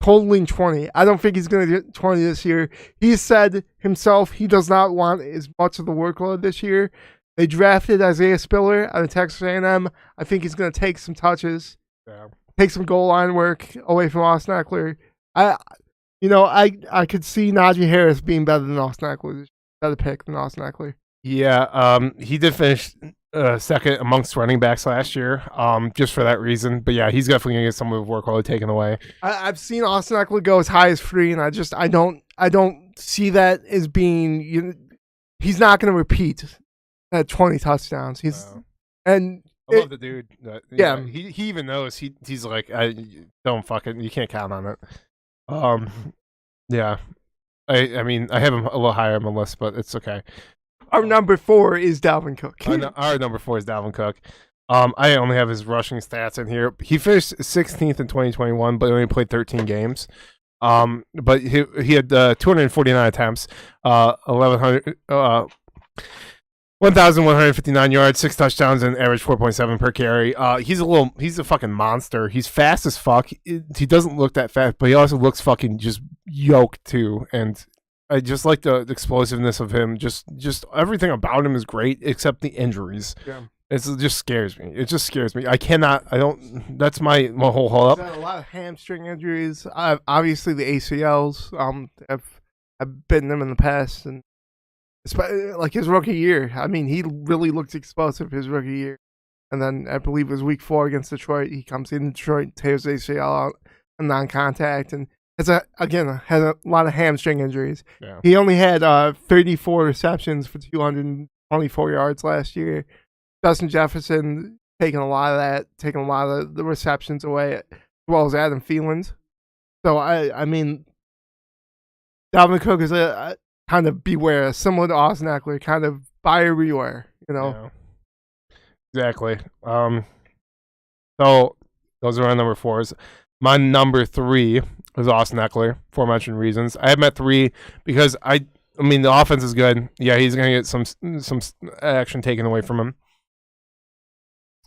Speaker 2: totaling 20. I don't think he's going to get 20 this year. He said himself he does not want as much of the workload this year. They drafted Isaiah Spiller out of Texas A&M. I think he's going to take some touches, take some goal line work away from Austin Eckler. I could see Najee Harris being better than Austin Eckler. Better pick than Austin Eckler.
Speaker 1: Yeah, he did finish second amongst running backs last year, just for that reason. But yeah, he's definitely gonna get some of the workload taken away.
Speaker 2: I've seen Austin Eckler go as high as 3, and I don't see that as being. He's not gonna repeat at 20 touchdowns. And
Speaker 1: I love the dude. Yeah, he even knows he's like, don't fucking, you can't count on it. Yeah, I mean, I have him a little higher on my list, but it's okay.
Speaker 2: Our number 4 is Dalvin Cook.
Speaker 1: Our number 4 is Dalvin Cook. I only have his rushing stats in here. He finished 16th in 2021, but only played 13 games. But he had 249 attempts, 1,159 yards, 6 touchdowns, and average 4.7 per carry. He's a fucking monster. He's fast as fuck. He doesn't look that fast, but he also looks fucking just yoked too. And I just like the explosiveness of him. Just everything about him is great, except the injuries. Yeah. It just scares me. It just scares me. That's my whole hold up.
Speaker 2: A lot of hamstring injuries. Obviously, the ACLs. I've bitten them in the past, and like his rookie year. I mean, he really looked explosive his rookie year, and then I believe it was week 4 against Detroit. He comes in Detroit, tears ACL out, a non-contact, and has a lot of hamstring injuries. Yeah. He only had 34 receptions for 224 yards last year. Justin Jefferson taking a lot of the receptions away, as well as Adam Thielen. So I mean, Dalvin Cook is a kind of beware, similar to Austin Eckler, kind of buyer beware,
Speaker 1: Yeah. Exactly. So those are our number 4s. My number 3 is Austin Eckler, for mentioned reasons. I have him at 3 because I mean the offense is good. Yeah, he's gonna get some action taken away from him.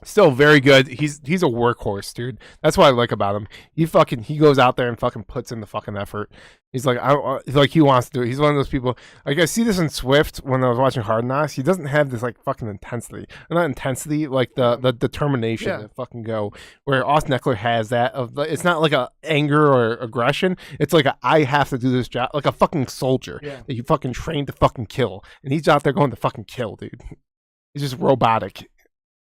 Speaker 1: Still very good. He's a workhorse, dude. That's what I like about him. He goes out there and fucking puts in the fucking effort. He's like he wants to do it. He's one of those people. Like I see this in Swift when I was watching Hard Knocks. He doesn't have this like fucking intensity. Not intensity, like the determination to fucking go. Where Austin Eckler has that. It's not like a anger or aggression. It's like I have to do this job, like a fucking soldier that you fucking trained to fucking kill. And he's out there going to fucking kill, dude. He's just robotic.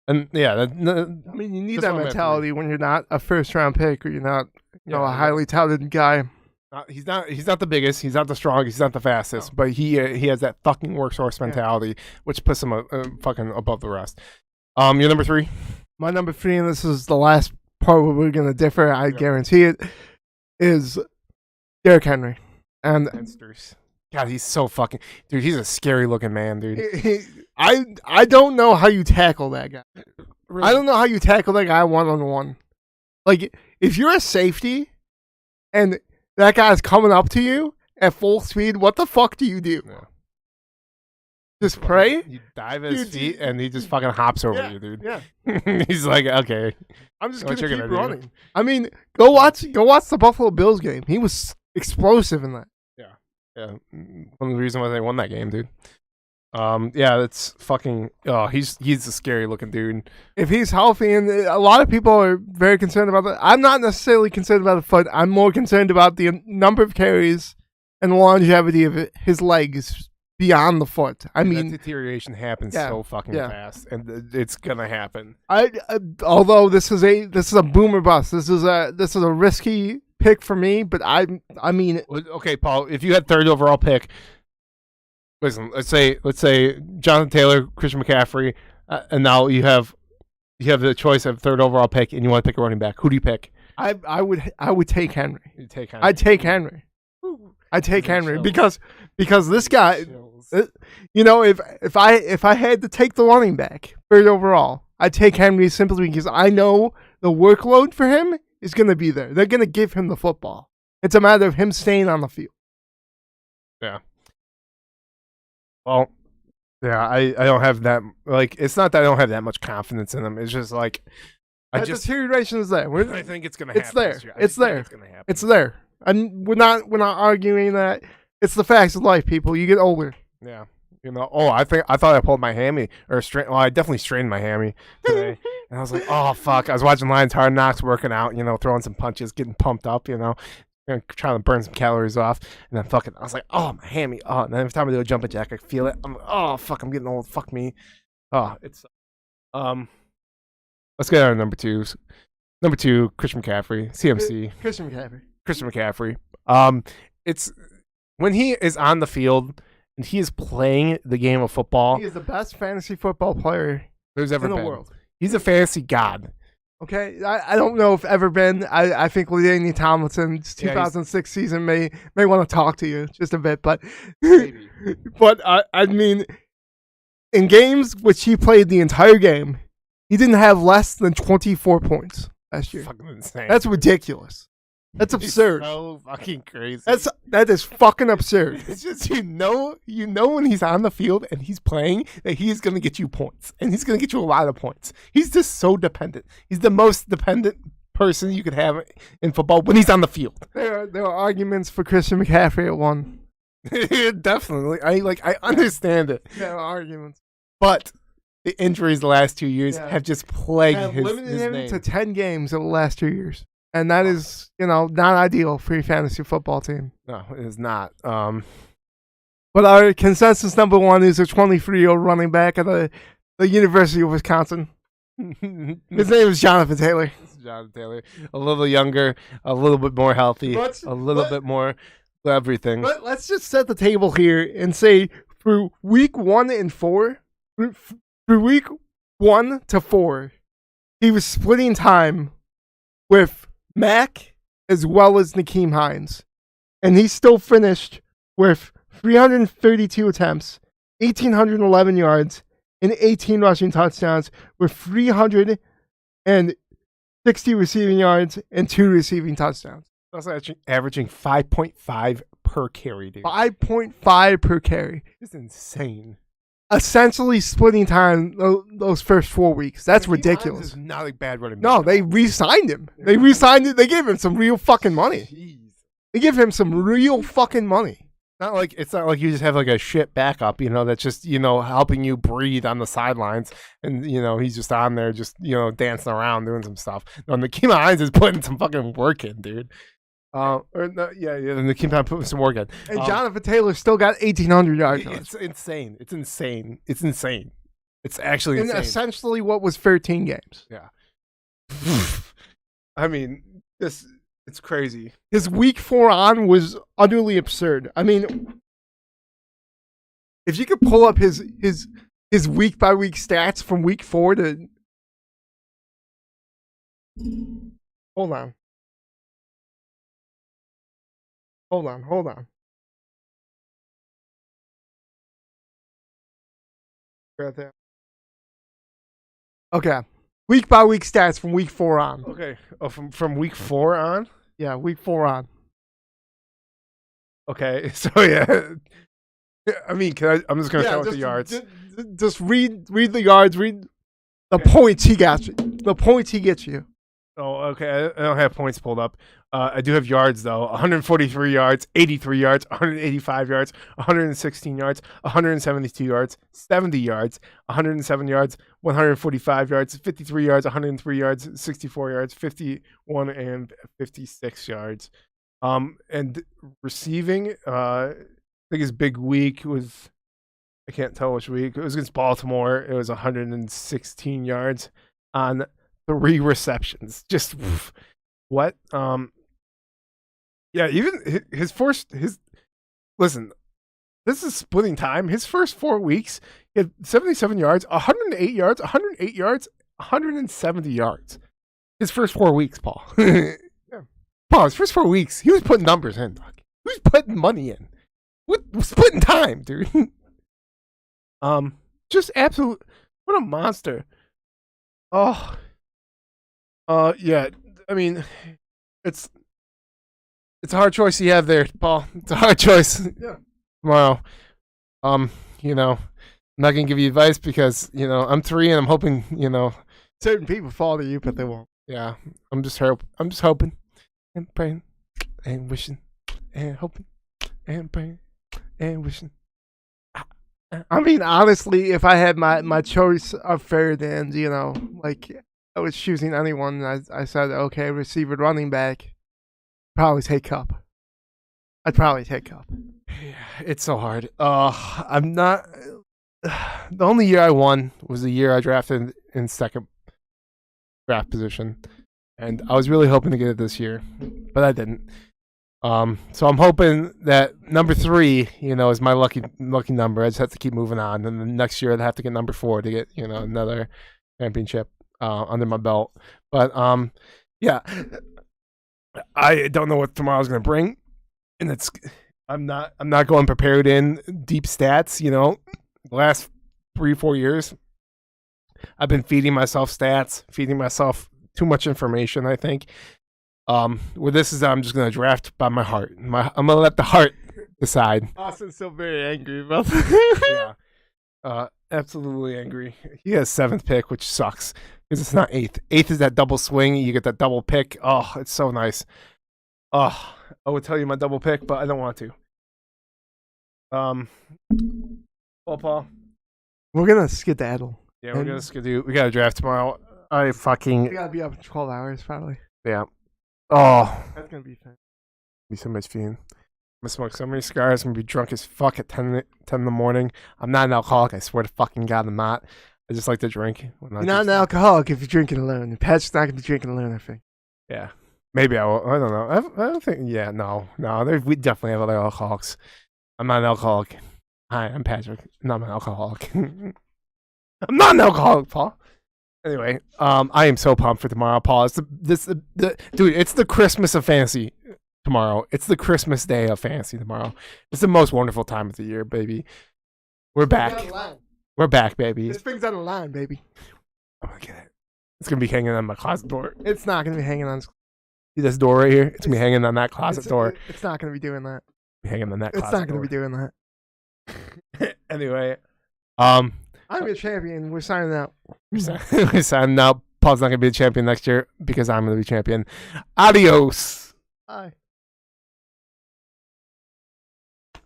Speaker 1: And yeah,
Speaker 2: I mean, you need that mentality when you're not a first-round pick or you're not, a highly touted guy.
Speaker 1: He's not the biggest. He's not the strongest. He's not the fastest. But he has that fucking workhorse mentality, which puts him fucking above the rest. Your number 3.
Speaker 2: My number 3, and this is the last part where we're gonna differ. I guarantee it. Is Derrick Henry and
Speaker 1: God, he's so fucking dude. He's a scary looking man, dude.
Speaker 2: I don't know how you tackle that guy. Really? I don't know how you tackle that guy 1-on-1. Like, if you're a safety and that guy's coming up to you at full speed, what the fuck do you do? Yeah. Just pray?
Speaker 1: You dive at his feet and he just fucking hops over you, dude.
Speaker 2: Yeah.
Speaker 1: He's like, okay.
Speaker 2: I'm just going to keep running. Do? I mean, go watch the Buffalo Bills game. He was explosive in that.
Speaker 1: Yeah. One of the reasons why they won that game, dude. Yeah, that's fucking. Oh, he's a scary looking dude.
Speaker 2: If he's healthy, and a lot of people are very concerned about that. I'm not necessarily concerned about the foot. I'm more concerned about the number of carries and the longevity of his legs beyond the foot. I mean,
Speaker 1: that deterioration happens so fucking fast, and it's gonna happen.
Speaker 2: Although this is a boomer bust. This is a risky pick for me, but I mean,
Speaker 1: Okay, Paul, if you had third overall pick, listen, let's say Jonathan Taylor, Christian McCaffrey, and now you have the choice of third overall pick, and you want to pick a running back. Who do you pick?
Speaker 2: I would take Henry.
Speaker 1: You take Henry.
Speaker 2: I'd take Henry. I'd take Henry
Speaker 1: Chills.
Speaker 2: because this guy,
Speaker 1: Chills.
Speaker 2: if I had to take the running back third overall, I'd take Henry simply because I know the workload for him is going to be there. They're going to give him the football. It's a matter of him staying on the field.
Speaker 1: Yeah. Well, yeah, I don't have that. Like, it's not that I don't have that much confidence in him. It's just like
Speaker 2: The deterioration is there.
Speaker 1: I think it's gonna happen.
Speaker 2: It's there.
Speaker 1: this year.
Speaker 2: It's there.
Speaker 1: It's gonna happen.
Speaker 2: It's there. And we're not arguing that. It's the facts of life, people. You get older.
Speaker 1: Yeah. I thought I pulled my hammy or I definitely strained my hammy today. And I was like, oh fuck. I was watching Lions Hard Knocks, working out, throwing some punches, getting pumped up, trying to burn some calories off. And then I was like, oh, my hammy. Oh, and then every time I do a jumping jack, I feel it. I'm like, oh fuck, I'm getting old. Fuck me. Oh, it's let's get on number twos. Number two, Christian McCaffrey, CMC.
Speaker 2: Christian McCaffrey.
Speaker 1: It's when he is on the field and he is playing the game of football.
Speaker 2: He is the best fantasy football player
Speaker 1: there's ever
Speaker 2: in the
Speaker 1: been.
Speaker 2: world.
Speaker 1: He's a fantasy god.
Speaker 2: Okay, I don't know if ever been. I think LaDainian Tomlinson's
Speaker 1: Yeah,
Speaker 2: 2006 season may want to talk to you just a bit, but
Speaker 1: Maybe.
Speaker 2: but I mean, in games which he played the entire game, he didn't have less than 24 points last year.
Speaker 1: Fucking insane.
Speaker 2: That's ridiculous. That's
Speaker 1: It's
Speaker 2: absurd.
Speaker 1: so fucking crazy.
Speaker 2: That is fucking absurd.
Speaker 1: It's just when he's on the field and he's playing that he is going to get you points and he's going to get you a lot of points. He's just so dependent. He's the most dependent person you could have in football when he's on the field.
Speaker 2: There are arguments for Christian McCaffrey at one.
Speaker 1: Definitely, I understand it,
Speaker 2: There are arguments.
Speaker 1: but the injuries the last 2 years
Speaker 2: Yeah.
Speaker 1: have just plagued
Speaker 2: Have
Speaker 1: his
Speaker 2: limited him
Speaker 1: name.
Speaker 2: to 10 games in the last 2 years. And that is, not ideal for your fantasy football team.
Speaker 1: No, it is not.
Speaker 2: But our consensus number one is a 23-year-old running back at the University of Wisconsin. His name is Jonathan Taylor.
Speaker 1: This is Jonathan Taylor, a little younger, a little bit more healthy, a little bit more everything.
Speaker 2: But let's just set the table here and say through week 1 and 4, through week 1 to 4, he was splitting time with Mac as well as Nakeem Hines. And he still finished with 332 attempts, 1,811 yards, and 18 rushing touchdowns with 360 receiving yards and 2 receiving touchdowns.
Speaker 1: Also averaging 5.5 per carry, dude.
Speaker 2: 5.5 per carry.
Speaker 1: It's insane.
Speaker 2: Essentially splitting time those first 4 weeks. That's
Speaker 1: Nakeem
Speaker 2: ridiculous.
Speaker 1: Hines is not a bad running back.
Speaker 2: No, they re-signed him. They re-signed it. They gave him some real fucking money.
Speaker 1: Jeez.
Speaker 2: They give him some real fucking money.
Speaker 1: It's not like you just have like a shit backup, that's just, helping you breathe on the sidelines and, he's just on there just, dancing around doing some stuff. No, Nakeem Hines is putting some fucking work in, dude. Nakeem Hines putting some work in.
Speaker 2: And Jonathan Taylor still got 1,800 yards.
Speaker 1: It's insane. It's insane. It's insane. It's actually
Speaker 2: And
Speaker 1: insane.
Speaker 2: essentially what was 13 games.
Speaker 1: Yeah. I mean, it's crazy.
Speaker 2: His week 4 on was utterly absurd. I mean, if you could pull up his week by week stats from week 4 to Hold on. Right there. Okay. Week by week stats from week 4 on.
Speaker 1: Okay. Oh, from week 4 on?
Speaker 2: Yeah, week 4 on.
Speaker 1: Okay. So yeah. I mean, I'm just gonna start with the yards.
Speaker 2: Just read the yards, read the points he got you. The points he gets you.
Speaker 1: Oh, okay. I don't have points pulled up. I do have yards, though. 143 yards, 83 yards, 185 yards, 116 yards, 172 yards, 70 yards, 107 yards, 145 yards, 53 yards, 103 yards, 64 yards, 51 and 56 yards. And receiving, I think his big week was, I can't tell which week. It was against Baltimore. It was 116 yards on 3 receptions. Just what? Yeah, even his first listen. This is splitting time. His first 4 weeks, he had 77 yards, 108 yards, 108 yards, 170 yards. His first 4 weeks, Paul. Yeah. Paul, his first 4 weeks, he was putting numbers in. Dog. He was putting money in. We're splitting time, dude. Just absolute. What a monster. Oh. Yeah. I mean, it's a hard choice you have there, Paul. It's a hard choice.
Speaker 2: Yeah.
Speaker 1: Tomorrow. You know, I'm not gonna give you advice because, you know, I'm 3 and I'm hoping, you know,
Speaker 2: Certain people follow you, but they won't.
Speaker 1: yeah. I'm just hoping and praying and wishing and hoping and praying and wishing.
Speaker 2: I mean, honestly, if I had my choice of third and, you know, like I was choosing anyone, I said, okay, receiver, running back, probably take Cup. I'd probably take Cup.
Speaker 1: Yeah, it's so hard. I'm not. The only year I won was the year I drafted in second draft position, and I was really hoping to get it this year, but I didn't. So I'm hoping that number 3, you know, is my lucky number. I just have to keep moving on, and then next year I'd have to get number 4 to get, you know, another championship under my belt. But yeah, I don't know what tomorrow's gonna bring, and I'm not going prepared in deep stats. You know, the last 3-4 years, I've been feeding myself stats, feeding myself too much information, I think. With this is I'm just gonna draft by my heart. I'm gonna let the heart decide.
Speaker 2: Austin's still very angry about that.
Speaker 1: Yeah. Absolutely angry. He has 7th pick, which sucks because it's not 8th. 8th is that double swing. You get that double pick. Oh, it's so nice. Oh, I would tell you my double pick, but I don't want to. Well, Paul.
Speaker 2: We're gonna skedaddle.
Speaker 1: Yeah, we're gonna skidoo. We got a draft tomorrow. I fucking
Speaker 2: We gotta be up in 12 hours, probably.
Speaker 1: yeah. Oh,
Speaker 2: That's gonna be fun.
Speaker 1: be so much fun. I'm gonna smoke so many cigars. I'm gonna be drunk as fuck at 10 in the morning. I'm not an alcoholic. I swear to fucking God, I'm not. I just like to drink.
Speaker 2: You're not an alcoholic if you're drinking alone. Pat's not gonna be drinking alone, I think.
Speaker 1: Yeah. Maybe I will. I don't know. I don't think. Yeah, no. We definitely have other alcoholics. I'm not an alcoholic. Hi, I'm Patrick. No, I'm an alcoholic. I'm not an alcoholic, Paul. Anyway, I am so pumped for tomorrow, Paul. It's dude. It's the Christmas of fantasy tomorrow. It's the Christmas day of fantasy tomorrow. It's the most wonderful time of the year, baby. We're back. We're back, baby.
Speaker 2: This thing's on the line, baby.
Speaker 1: I'm gonna get it. It's gonna be hanging on my closet door.
Speaker 2: It's not gonna be hanging on.
Speaker 1: See this door right here? It's gonna be hanging on that closet door.
Speaker 2: It's not gonna be doing that.
Speaker 1: Hanging on that closet
Speaker 2: It's not gonna
Speaker 1: door.
Speaker 2: be doing that.
Speaker 1: Anyway,
Speaker 2: I'm a champion. We're signing out.
Speaker 1: we're signing out. Paul's not gonna be a champion next year because I'm gonna be champion. Adios.
Speaker 2: Bye.